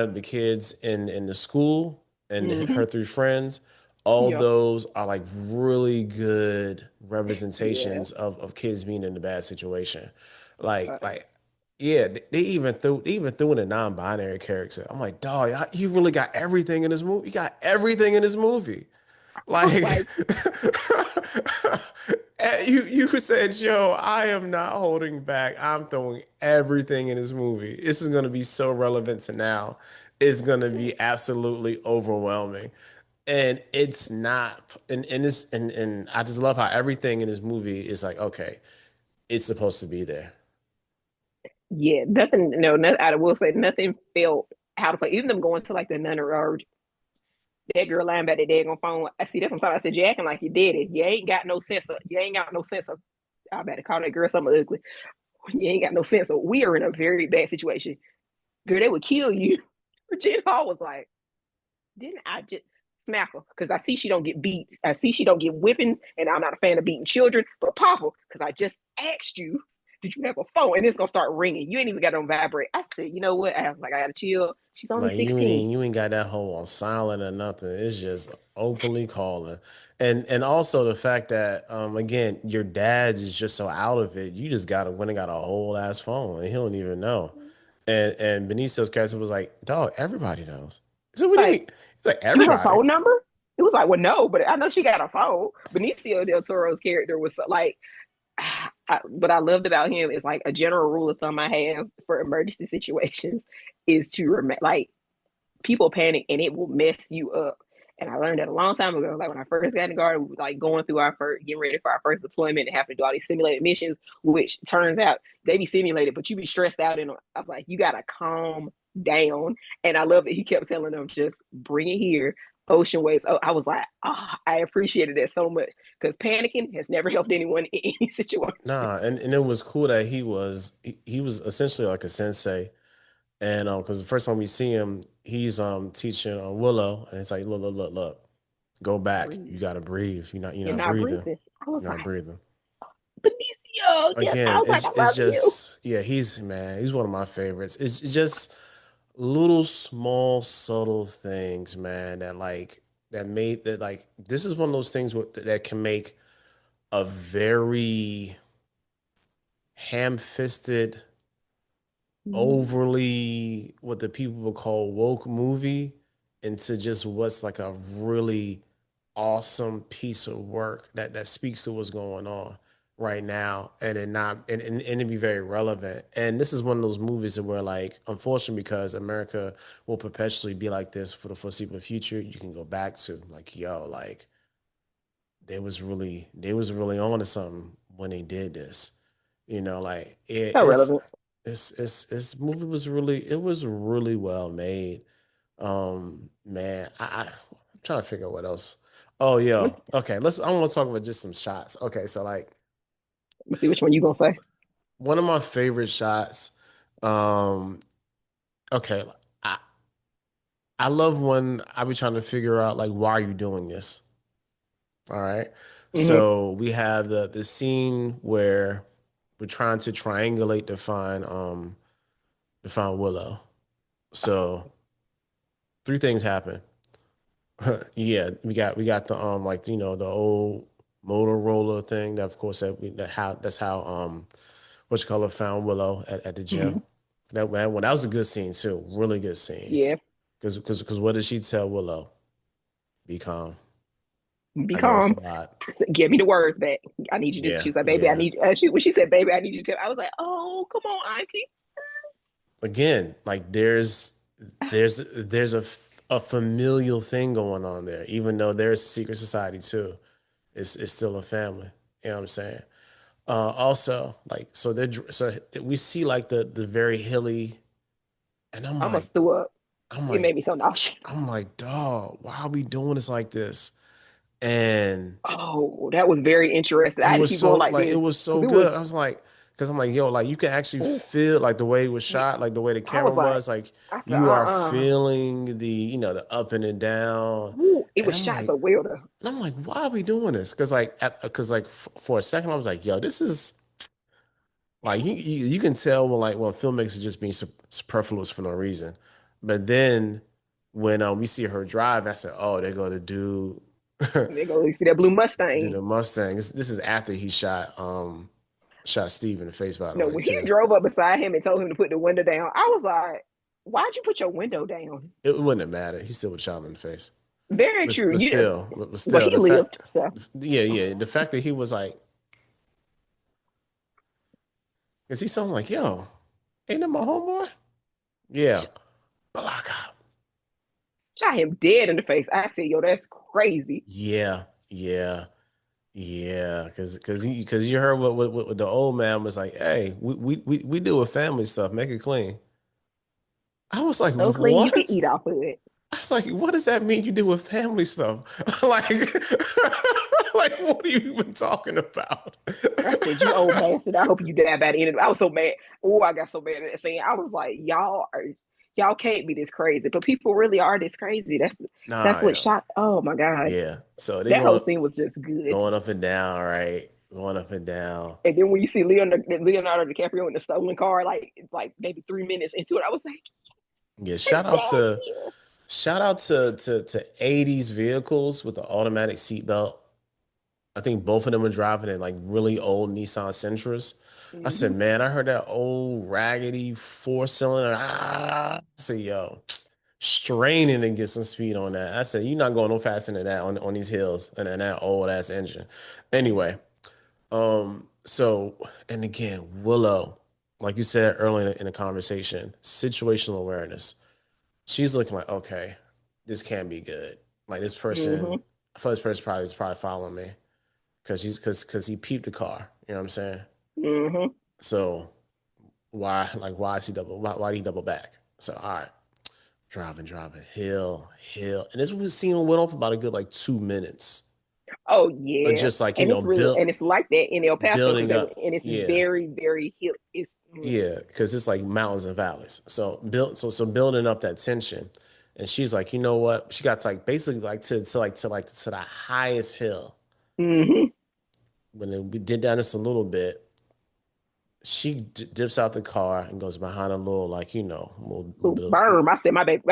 up the kids in the school and Mm-hmm. her three friends, all Yeah. those are like really good Yeah. representations of kids being in a bad situation. Like Right. like yeah, they even threw in a non-binary character. I'm like, dog, you really got everything in this movie. You got everything in this movie. I was Like like, you said, yo, I am not holding back. I'm throwing everything in this movie. This is gonna be so relevant to now. It's gonna be absolutely overwhelming. And it's not and this and I just love how everything in this movie is like, okay, it's supposed to be there. yeah, nothing, no, I will say nothing felt out of place. Even them going to like the nunnery or that girl lying about that daggone phone. I see that's what I'm talking. I said, you acting like you did it. You ain't got no sense of, you ain't got no sense of, I better call that girl something ugly. You ain't got no sense of, we are in a very bad situation. Girl, they would kill you. Regina Hall was like, didn't I just smack her? Because I see she don't get beat. I see she don't get whippings, and I'm not a fan of beating children. But Papa, because I just asked you, did you have a phone? And it's gonna start ringing. You ain't even got on vibrate. I said, you know what? I was like, I gotta chill. She's only Like you ain't 16. you ain't got that whole on silent or nothing. It's just openly calling. And also the fact that again, your dad's is just so out of it, you just got went and got a whole ass phone and he don't even know. And Benicio's character was like, dog, everybody knows. So what do you Like, mean? He's like, you have a everybody. phone number? It was like, well, no, but I know she got a phone. Benicio del Toro's character was like, what I loved about him is like a general rule of thumb I have for emergency situations is to remain like people panic and it will mess you up. And I learned that a long time ago. Like when I first got in the guard, we was like going through our first, getting ready for our first deployment and having to do all these simulated missions, which turns out they be simulated, but you be stressed out. And I was like, you gotta calm down. And I love that he kept telling them, just bring it here. Ocean waves. Oh, I was like, I appreciated that so much because panicking has never helped anyone in any situation. Nah, and it was cool that he was essentially like a sensei. And because the first time we see him, he's teaching Willow, and it's like, look, go back. You Breathe. gotta breathe. You're You're not not breathing. breathing. I was You're not like, breathing. Benicio. Yes. I Again, was like, I it's love you. just yeah, he's man, he's one of my favorites. It's just little small subtle things, man, that like that made that like this is one of those things that can make a very ham-fisted, Mm. overly what the people would call woke movie into just what's like a really awesome piece of work that speaks to what's going on right now and it not and it be very relevant. And this is one of those movies that where like unfortunately because America will perpetually be like this for the foreseeable future, you can go back to like, yo, like they was really on to something when they did this. Like So relevant. this movie was really well made. Man, I'm trying to figure out what else. Oh, yo, Let's, okay. I want to talk about just some shots. Okay, so like let's see which one you gonna say. one of my favorite shots. Um, okay, I I love when I be trying to figure out like why are you doing this? All right. Hmm. So we have the scene where we're trying to triangulate to find Willow. So three things happen. Yeah, we got the like the old Motorola thing that of course that's how what you call it found Willow at the gym. Hmm. That was a good scene too. Really good scene. Yeah. Because what did she tell Willow? Be calm. Be I know it's a calm. lot. Give me the words back. I need you to. Yeah, She was like, "Baby, I yeah. need." When she said, "Baby, I need you to," I was like, "Oh, come on, Auntie." Again, like there's a familial thing going on there, even though there's a secret society too. It's still a family. You know what I'm saying? Also, like so we see like the very hilly, and I almost threw up. I'm It like made me so nauseous. I'm like, dog, why are we doing this like this? And Oh, that was very interesting. it I had to was keep going so like like it this was so because it was. good. I was like, because I'm like, yo, like you can actually feel like the way it was Yeah, shot, like the way the I camera was like, was, like I said, you are feeling the up and the down. Ooh, it And was I'm shot like, so well though. why are we doing this? Because for a second I was like, yo, this is like you can tell when filmmakers are just being superfluous for no reason. But then when we see her drive, I said, oh, they're gonna do And they go, you see that blue do Mustang? the Mustang. This is after he shot Steve in the face, by the No, way, when he too. drove up beside him and told him to put the window down, I was like, why'd you put your window down? It wouldn't have mattered. He still would shot him in the face. Very But true. but You, still, but but still, he the fact, lived, so yeah, the fact that he was like, is he something like, yo, ain't that my homeboy? Yeah, block out. shot him dead in the face. I said, yo, that's crazy. Yeah, yeah. Yeah, because you heard what the old man was like. Hey, we deal with family stuff. Make it clean. I was like, So clean, you can what? eat off of it. I was like, what does that mean? You deal with family stuff? Like, like what are you even talking about? I said, you old bastard. I hope you die by the end of it. I was so mad. Oh, I got so mad at that scene. I was like, y'all can't be this crazy. But people really are this crazy. Nah, That's what yeah, shot. Oh my God. yeah. So they That whole going scene was just good. going up and down, right? Going up and down. And then when you see Leonardo DiCaprio in the stolen car, like it's like maybe 3 minutes into it, I was like, Yeah, her dad's here. shout out to 80s vehicles with the automatic seatbelt. I think both of them were driving in like really old Nissan Sentras. I said, Mm-hmm. man, I heard that old raggedy four-cylinder. I said, yo, straining to get some speed on that. I said, you're not going no faster than that on these hills and that old ass engine. Anyway, So, and again, Willow, like you said earlier in the conversation, situational awareness. She's looking like, okay, this can't be good. Like this person, Mm-hmm. I feel this person probably is probably following me because because he peeped the car. You know what I'm saying? Mm-hmm. So why is he why did he double back? So all right, driving, hill, and this was scene went on for about a good like 2 minutes Oh of yeah, just like and it's really and it's like that in El Paso because building they up. and it's Yeah, very hill. It's yeah, because it's like mountains and valleys. So building up that tension, and she's like, you know what? She got to like basically like to the highest hill. mm-hmm. We did down just a little bit, she dips out the car and goes behind a little like little bit of Burn. I said my baby,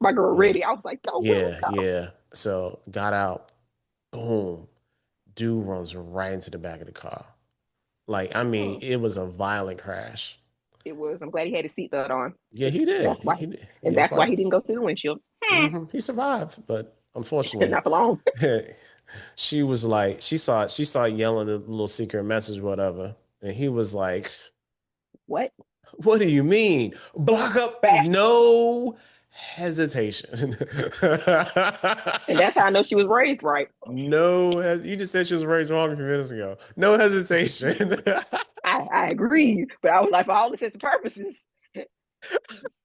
my girl yeah, ready. I was like, go Willow, yeah, go. yeah. So got out, boom, dude runs right into the back of the car. Like I mean, Oh, it was a violent crash. it was. I'm glad he had his seatbelt on. Yeah, he did. That's why, Yeah, and that's that's why why he didn't go through the windshield. he survived, but unfortunately, Not for long. she was like, she saw yelling a little secret message, whatever, and he was like, What? "What do you mean? Block up? Back. No hesitation." And that's how I know she was raised right. You just said she was raised wrong a few minutes ago. No hesitation. I agree, but I was like, for all intents and purposes,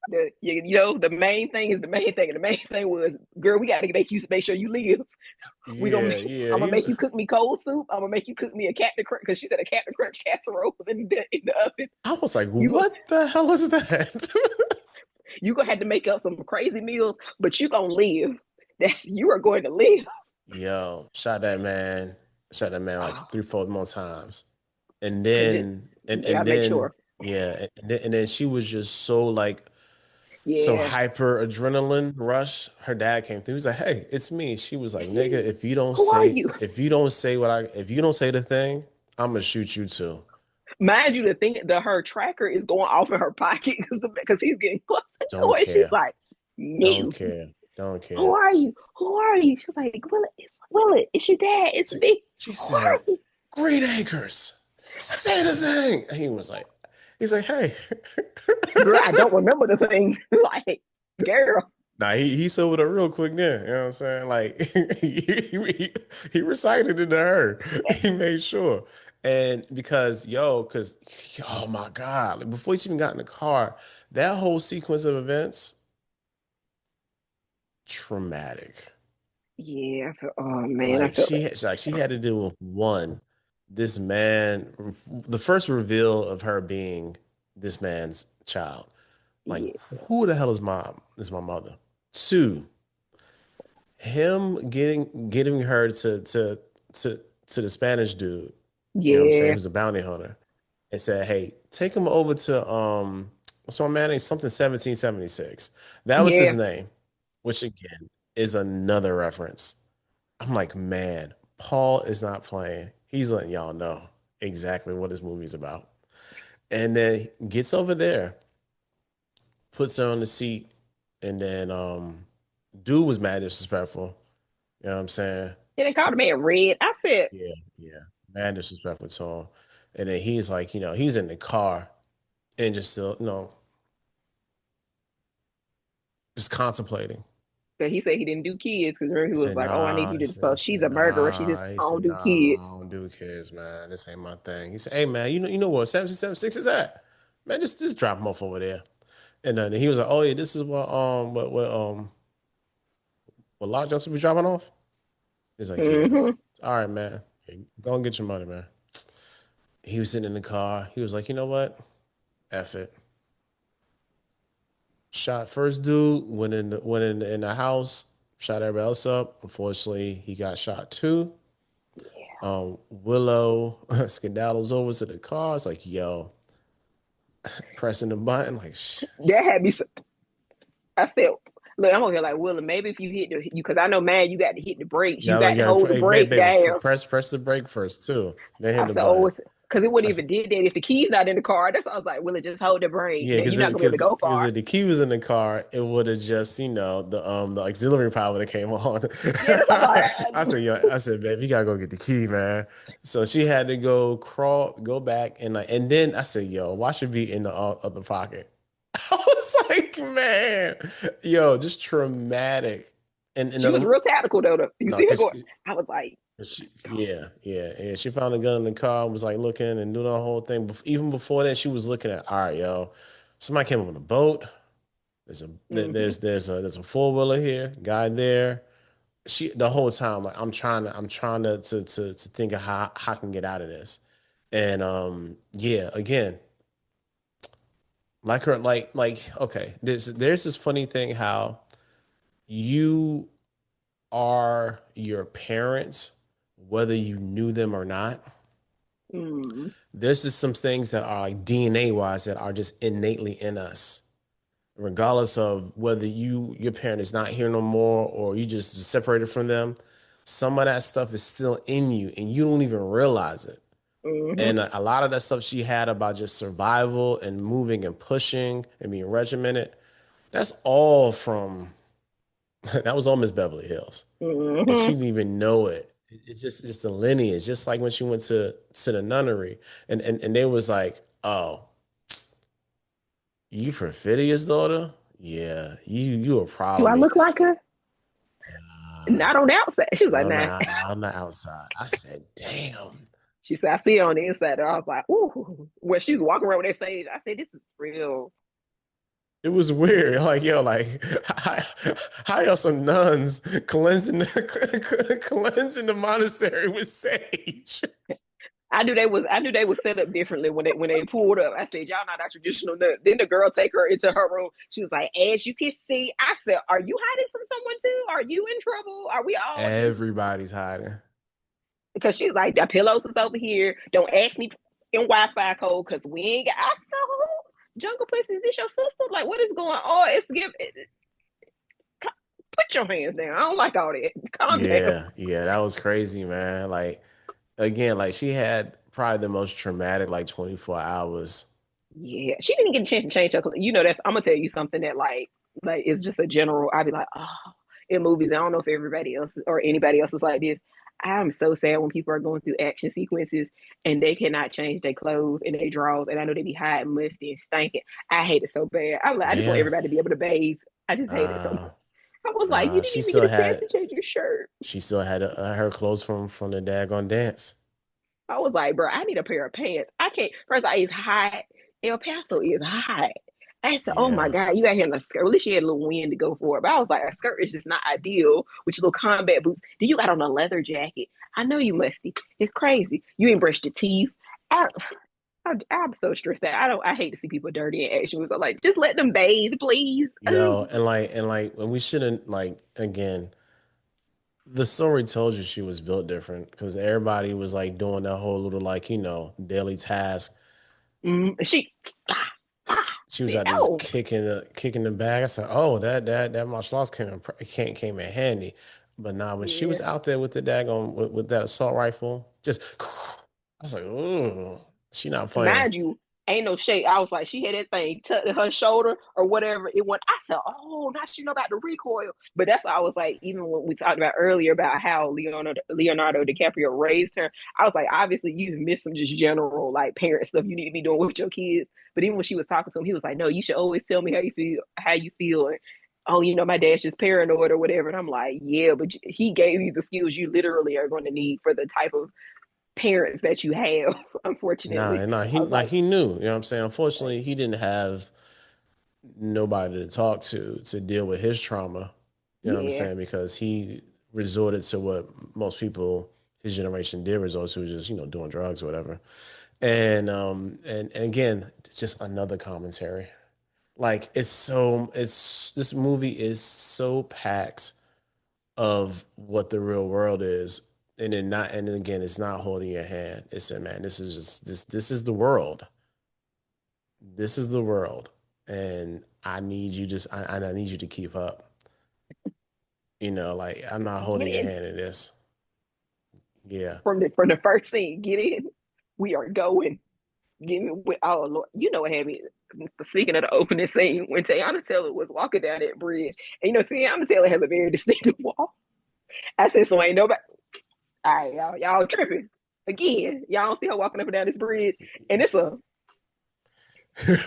the main thing is the main thing. And the main thing was, girl, we got to make sure you live. Yeah, yeah. I'm gonna make you cook me cold soup. I'm gonna make you cook me a Captain Crunch because she said a Captain Crunch casserole was in the oven. I was like, You go, what the hell is that? you gonna have to make up some crazy meals, but you gonna live. That's you are going to live. Yo, shot that man like Oh, 3, 4 more times, and cause just, then they gotta make sure. yeah, and then she was just so like so Yeah, hyper adrenaline rush. Her dad came through. He was like, "Hey, it's me." She was like, it's "Nigga, me. Who are you? if you don't say the thing, I'm gonna shoot you too." Mind you, the thing that her tracker is going off in her pocket because he's getting close to Don't her. She's care. like, Don't no. care. Don't Who care. are you? Who are you? She's like, Willet, it's your dad. It's She, me. she Who are said, you? "Green Acres. Say the thing." And he's like, "Hey." Girl, I don't remember the thing. Like, girl. Nah, he sobered up real quick then. You know what I'm saying? Like he recited it to her. He made sure. And because oh my God, like before she even got in the car, that whole sequence of events, traumatic. Yeah, oh man, I Like felt that. she had to deal with one, this man, the first reveal of her being this man's child. Like, Yeah, who the hell is my mother? Two, him getting her to to the Spanish dude, you know what I'm saying, yeah, who's a bounty hunter, and said, "Hey, take him over to what's my man name? Something 1776." That was his yeah, name, which again is another reference. I'm like, man, Paul is not playing. He's letting y'all know exactly what his movie's about. And then gets over there, puts her on the seat, and then dude was mad disrespectful. You know what I'm saying? yeah. They called So the man red. I said, yeah, yeah, mad disrespectful to him. And then he's like, he's in the car and just still, just contemplating. but he said he didn't do kids because he He was said, like, oh, I need nah. you to. So He she's said, a murderer. She just nah. He I said, don't do nah, kids. I don't do kids, man. This ain't my thing. He said, hey, man, you know what 776 is at? Man, just drop him off over there. And then he was like, oh yeah, this is what Lock Johnson be dropping off? He's like, yeah. Mm-hmm. All right, man. Go and get your money, man. He was sitting in the car. He was like, you know what? F it. Shot first dude, in the house, shot everybody else up. Unfortunately, he got shot too. Willow skedaddles over to the car. It's like, yo, pressing the button, like, That had me. I said, look, I'm over here like Willie. Maybe if you hit the you because I know, man, you got to hit the brakes. You yeah, got to yeah, hold the hey, brake baby, down. press the brake first too. Then hit I the said, oh, button. Because it wouldn't I even did that if the key's not in the car. That's why I was like, will it just hold the brake? Yeah, Then you're not gonna be able to go because far. if the key was in the car, it would have just, the auxiliary power that came on. Yeah, that's what I I was said, yo, I said, babe, you gotta go get the key, man. So she had to go crawl, go back, and then I said, yo, why should be in the other pocket? I was like, man, yo, just traumatic. And She was another, real tactical though. You no, see her because going. I was like, yeah. She found a gun in the car, was like looking and doing the whole thing. Even before that, she was looking at, all right, yo, somebody came on a boat. There's a mm-hmm, there's a four-wheeler here, guy there. She the whole time, like I'm trying to think of how I can get out of this. And yeah, again, like her like okay, there's this funny thing how you are your parents, whether you knew them or not. mm, There's just some things that are like DNA wise that are just innately in us, regardless of whether your parent is not here no more or you just separated from them. Some of that stuff is still in you and you don't even realize it. mm-hmm, And a lot of that stuff she had about just survival and moving and pushing and being regimented, that's all from that was all Miss Beverly Hills. And she mm-hmm. didn't even know it. It's just the lineage, just like when she went to the nunnery and they was like, oh, you Perfidia's daughter? Yeah, you a Do I problem. look like her? Not on the outside. She was like, nah. Not on the outside. I said, damn. She said, I see her on the inside. And I was like, ooh. When she was walking around with that stage, I said, this is real. It was weird. Like, yo, like, how, how are some nuns cleansing the monastery with sage? I knew they was set up differently when they pulled up. I said, y'all not our traditional nut. Then the girl take her into her room. She was like, as you can see, I said, are you hiding from someone too? Are you in trouble? Are we all just Everybody's hiding. because she's like, the pillows is over here. Don't ask me in Wi-Fi code because we ain't got I saw Jungle Pussy, is this your sister? Like, what is going on? It's give put your hands down. I don't like all that. Calm down. Yeah, that was crazy, man. Like, again, like she had probably the most traumatic, like 24 hours. Yeah, she didn't get a chance to change her. You know, that's I'm gonna tell you something that like it's just a general. I'd be like, oh, in movies. I don't know if everybody else or anybody else is like this. I'm so sad when people are going through action sequences and they cannot change their clothes and their drawers, and I know they be hot and musty and stinking. I hate it so bad. I'm like, I just want Yeah. everybody to be able to bathe. I just hate it so much. Uh, I was like, you didn't she even still get a chance had to change your shirt. her clothes from the daggone dance. I was like, bro, I need a pair of pants. I can't. First of all, it's hot. El Paso is hot. I said, oh my Yeah. God, you got here in a skirt. At least she had a little wind to go for it. But I was like, a skirt is just not ideal with your little combat boots. Then you got on a leather jacket. I know you musty. It's crazy. You ain't brushed your teeth. I, I'm so stressed out. I hate to see people dirty in action. So like, just let them bathe, please. Yo, and like when we shouldn't like again, the story told you she was built different because everybody was like doing that whole little like, daily task. She, She was out there just no, kicking the bag. I said, "Oh, that martial arts came in handy." But nah, when she yeah. was out there with the daggone with that assault rifle, just I was like, "Ooh, she not playing." Mind you, ain't no shade. I was like, she had that thing tucked in her shoulder or whatever. It went. I said, oh, now she know about the recoil. But that's why I was like, even when we talked about earlier about how Leonardo DiCaprio raised her, I was like, obviously you've missed some just general like parent stuff you need to be doing with your kids. But even when she was talking to him, he was like, no, you should always tell me how you feel. And, oh, my dad's just paranoid or whatever. And I'm like, yeah, but he gave you the skills you literally are going to need for the type of parents that you have, unfortunately. I was like, He knew, you know what I'm saying? Unfortunately, he didn't have nobody to talk to deal with his trauma, you know what I'm yeah, saying? Because he resorted to what most people his generation did resort to, just, doing drugs or whatever. And again, just another commentary. Like it's this movie is so packed of what the real world is, and then again, it's not holding your hand. It's saying, man, this is just this is the world. This is the world, and I need you to keep up. Like I'm not get holding your in hand in this. Yeah, from the first scene. Get in. We are going. Give me with oh Lord, you know what had me. Speaking of the opening scene, when Teyana Taylor was walking down that bridge, and you know Teyana Taylor has a very distinctive walk. I said, so ain't nobody. All right, y'all tripping again. Y'all don't see her walking up and down this bridge, and it's a because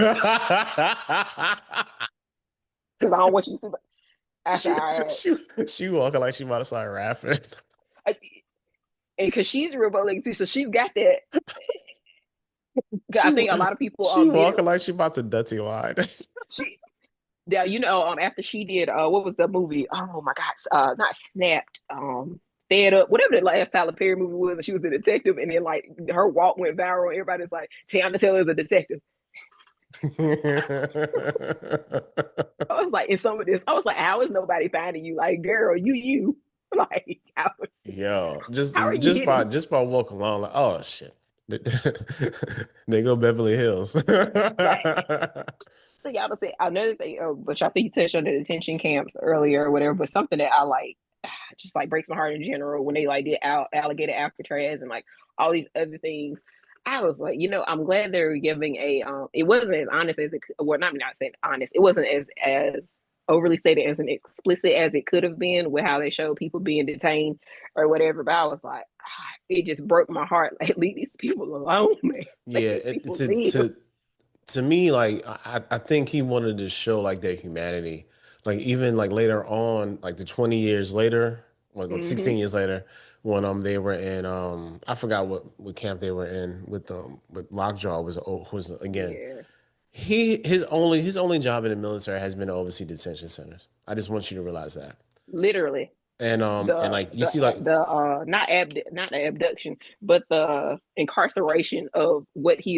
I don't want you to see. But I said, she, all right, she walking like she about to start rapping. and because she's real bow too, so she's got that. I She think a lot of people she did. walking like she about to dirty line. She Yeah, after she did what was the movie? Oh my God, not Snapped, Fed Up, whatever the last Tyler Perry movie was, and she was a detective, and then like her walk went viral. Everybody's like, Teyana Taylor is a detective. I was like, in some of this, I was like, how is nobody finding you? Like, girl, you, like, Yo, how are you hidden? just by walking along, like, oh shit. They go Beverly Hills. Right. So y'all say another thing, which I think you touched on the detention camps earlier or whatever, but something that I like just like breaks my heart in general when they like did alligator Alcatraz and like all these other things. I was like, I'm glad they're giving a it wasn't as honest as it could, well, not saying honest, it wasn't as overly stated as an explicit as it could have been with how they showed people being detained or whatever. But I was like, it just broke my heart. Like, leave these people alone, man. Let Yeah, these people to live. to me, like I think he wanted to show like their humanity. Like even like later on, like the 20 years later, like Mm-hmm. 16 years later, when they were in I forgot what camp they were in with Lockjaw was again. Yeah, His only job in the military has been to oversee detention centers. I just want you to realize that. literally. And like you see like Not the abduction, but the incarceration of who he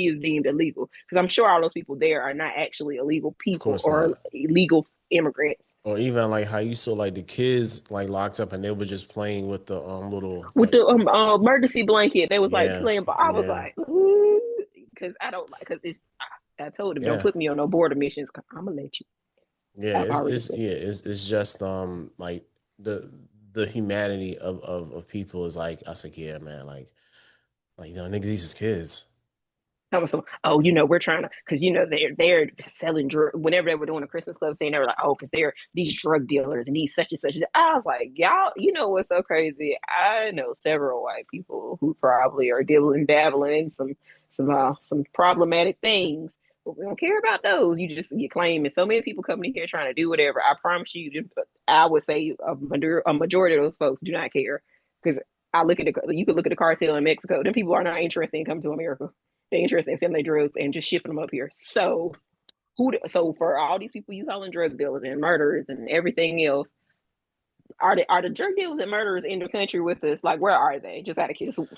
is deemed illegal. Because I'm sure all those people there are not actually illegal of people course or not. illegal immigrants. Or even like how you saw like the kids like locked up and they were just playing with the little With like the emergency blanket, they was like yeah, playing. But I was yeah, like, because I don't like because it's. I told him don't yeah. put me on no border missions. I'm gonna let you. Yeah, I've already it's said. yeah, it's just like the the humanity of people is like I was like, yeah, man, like niggas, these is kids. So, oh, we're trying to, because they're selling drugs. Whenever they were doing a Christmas club scene, they were like, oh, because they're these drug dealers and these such and such. I was like, y'all, what's so crazy? I know several white people who probably are dabbling in some problematic things, but we don't care about those. You claim, and so many people coming in here trying to do whatever. I promise you, I would say a majority of those folks do not care because you could look at the cartel in Mexico. Them people are not interested in coming to America. They're interested in selling their drugs and just shipping them up here. So for all these people you calling drug dealers and murderers and everything else, are the drug dealers and murderers in the country with us? Like, where are they? Just out of curiosity.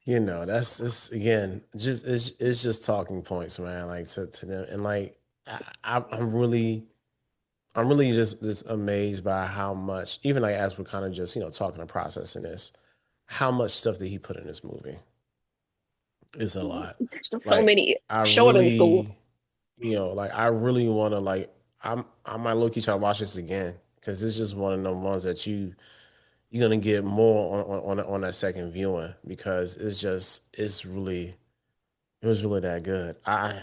That's it's again just it's just talking points, man. Like to them and like I'm really just amazed by how much even like as we're kind of just talking and processing this, how much stuff that he put in this movie is a lot. There's so Like many I short in the schools. really like I really want to like I might low key try to watch this again because it's just one of them ones that you're gonna get more on that second viewing because it was really that good. I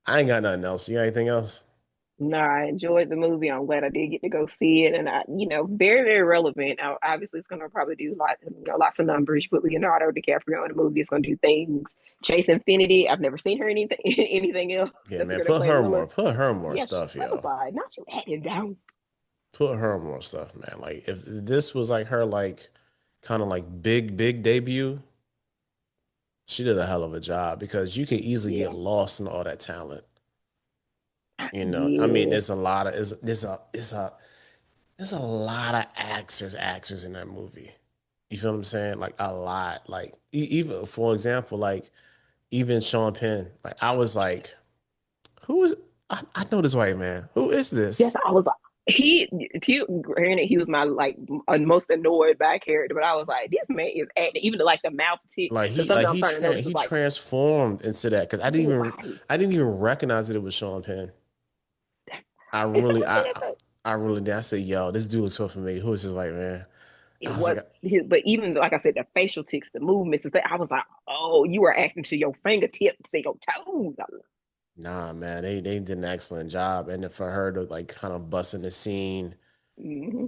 ain't got nothing else. You got anything else? No, I enjoyed the movie. I'm glad I did get to go see it, and very, very relevant. Now, obviously, it's going to probably do lots of numbers. You put Leonardo DiCaprio in the movie, it's going to do things. Chase Infiniti, I've never seen her anything anything else. Yeah, That's the man. girl that played Lilith. Put her more Yeah, stuff, I was yo. like, not your head down. Put her more stuff, man. Like if this was like her like kind of like big debut, she did a hell of a job because you can easily get Yeah, lost in all that talent. I mean, yeah, there's a lot of there's a lot of actors in that movie. You feel what I'm saying? Like a lot. Like even for example, like even Sean Penn. Like I was like, who is? I know this white man. Who is yes. this? I was like, granted, he was my like most annoyed by character, but I was like, this man is acting. Even like the mouth tick, because something I'm starting to notice is He like, transformed into that because right. I didn't even recognize that it was Sean Penn. I And really someone said that. I really did. I said, yo, this dude looks so familiar. Who is this white man? it I was was like, his, but even like I said, the facial tics, the movements, I was like, oh, you were acting to your fingertips, to your toes. nah, man, they did an excellent job. And then for her to like kind of bust in the scene Mm-hmm.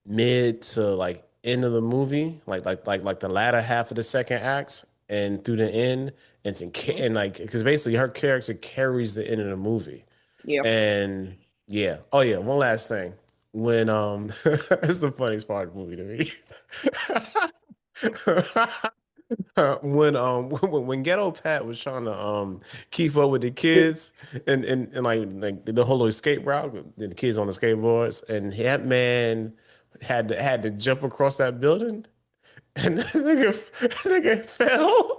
mid to like end of the movie, like the latter half of the second act and through the end, Mm-hmm. and like because basically her character carries the end of the movie. Yeah. And yeah, oh yeah, one last thing. When it's the funniest part of the movie to me. When Ghetto Pat was trying to keep up with the kids and like the whole escape route, the kids on the skateboards, and that man had to jump across that building, and the nigga fell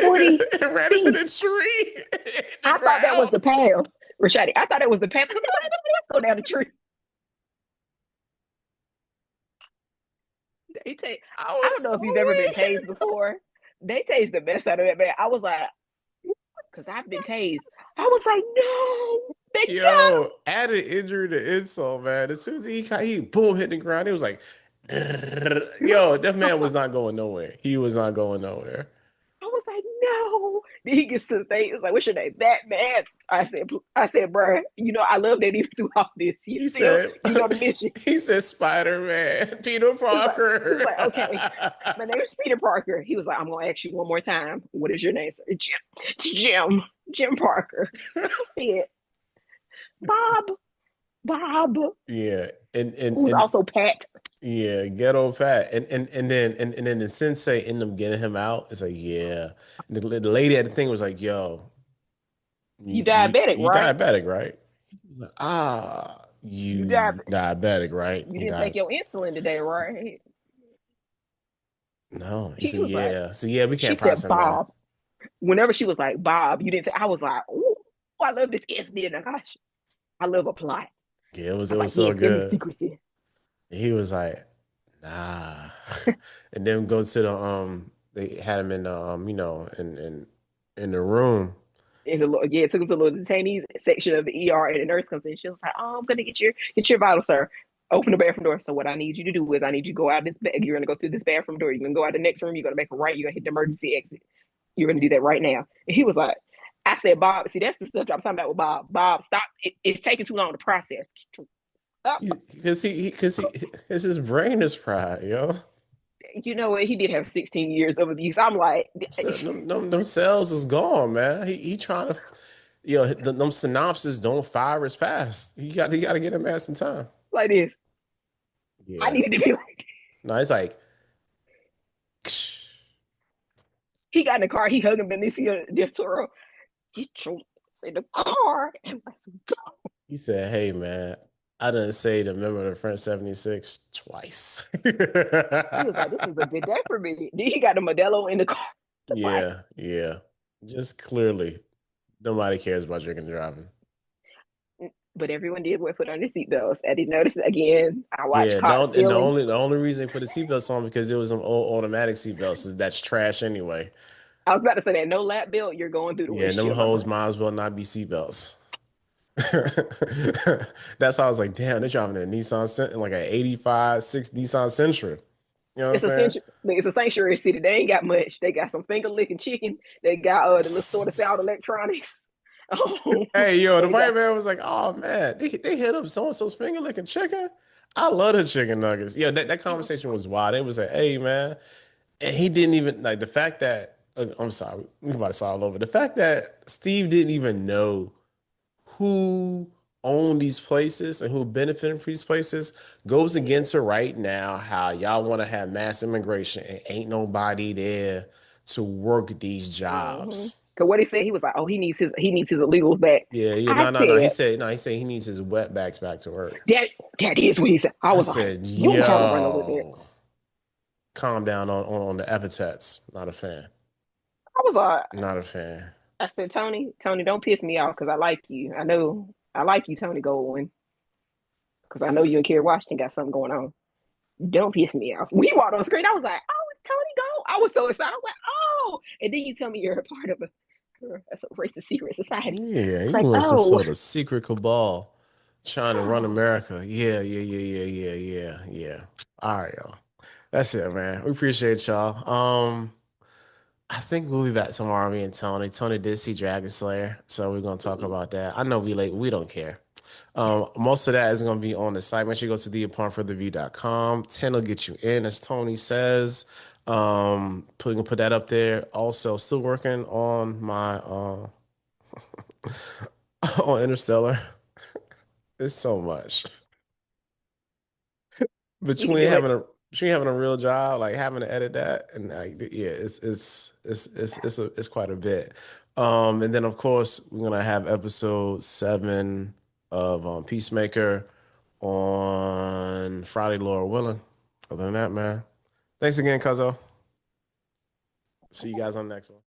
40 and ran into feet. the tree in the I thought that was ground. the path. Rashadi, I thought that was the path. I said, wait, let's go down the tree. They take, I I was don't know so if you've ever been weak. tased before. They tased the mess out of that man. I was like, because I've been tased. I was like, no, they got him. Yo, added injury to insult, man. As soon as he boom hit the ground, it was like, yo, that man was not going nowhere. He was not going nowhere. I was like, no. Then he gets to the thing. It's like, what's your name? Batman. Bro, I love that even through all this. You He still, said, the mission. he said Spider-Man, Peter He was like, okay, Parker. my name is Peter Parker. He was like, I'm gonna ask you one more time. What is your name? Sir? Jim Parker. I said, Bob, Bob, Yeah, who's and also Pat. yeah, ghetto fat, and then the sensei ended up getting him out. It's like, yeah, the lady at the thing was like, yo, You diabetic, you right? diabetic, right? Like, You you diabetic. diabetic, right? You You didn't take got your insulin today, right? no. He He said, was like, yeah. So yeah, we she can't said, process that. Bob. Whenever she was like, Bob, you didn't say, I was like, oh, I love this espionage. I love a plot. Yeah, I it was like, was so yes, give me good. secrecy. He was like, nah. And then go to the they had him in the in the room. And it took him to the detainees section of the ER, and the nurse comes in. She was like, "Oh, I'm gonna get your vital, sir. Open the bathroom door. So what I need you to do is I need you to go out this bag. You're gonna go through this bathroom door. You're gonna go out the next room. You're gonna make a right. You're gonna hit the emergency exit. You're gonna do that right now." And he was like, "I said, Bob. See, that's the stuff I'm talking about with Bob. Bob, stop. It's taking too long to process. Because his brain is fried, yo. You know what? He did have 16 years of abuse. I'm like, So them cells is gone, man. He trying to, them synopses don't fire as fast. You got to get him at some time. like this. I Yeah. needed to be like. No, it's like, He got in the car. He hugging Benicio del Toro. He chose in the car and let's go. he said, "Hey, man, I didn't say the member of the French 76 twice." He was like, "This is a good day for me." Then he got the Modelo in the car. Like, Yeah, yeah. Just clearly, nobody cares about drinking and driving. but everyone did wear put on their seatbelts. I didn't notice it again. I watched Yeah, caught and stealing. the only reason they put the seatbelts on because it was some old automatic seatbelts. That's trash anyway. I was about to say that no lap belt, you're going through the Yeah, and them windshield, my hoes friend. might as well not be seatbelts. That's how I was like, damn, they're driving a like an 85, 6 Nissan Sentra. You know what I'm It's a saying? it's a sanctuary city. They ain't got much. They got some finger licking chicken. They got the little sort of sound electronics. Oh, Hey, yo, the they white got man was like, oh man, they hit up so and so's finger licking chicken. I love the chicken nuggets. Yeah, that he was conversation was wild. It was like, hey man, and he didn't even like the fact that I'm sorry, we about to start all over. The fact that Steve didn't even know who owned these places and who benefited from these places goes yeah. against it right now. How y'all want to have mass immigration and ain't nobody there to work these Mm-hmm. jobs. Cause what he said, he was like, "Oh, he needs his illegals back." Yeah, yeah, I no. said, He said he needs his wetbacks back to work. That is what he said. I I was like, said, "You kind of run over there." yo, calm down on the epithets. Not a fan. I was like, Not a fan. I said, Tony, don't piss me off because I like you. I know I like you, Tony Goldwyn, because I know you and Kerry Washington got something going on. Don't piss me off. We walked on screen. I was like, oh, it's Tony Gold. I was so excited. I was like, oh. And then you tell me you're a part of a racist secret society. Yeah, It's you like, want some oh, sort of secret cabal trying to run oh. America. Yeah. All right, y'all. That's it, man. We appreciate y'all. I think we'll be back tomorrow, me and Tony. Tony did see Dragon Slayer, so we're gonna talk Ooh. about that. I know we late, we don't care. Most of that is gonna be on the site. Make sure you go to theuponfurtherreview.com. 10 will get you in, as Tony says. Can put that up there. Also, still working on my on Interstellar. It's so much. You can between do it. having a between having a real job, like having to edit that, and like yeah, it's quite a bit. And then of course we're gonna have episode 7 of Peacemaker on Friday, Lord willing. Other than that, man, thanks again, Cuzzo. See you guys on the next one.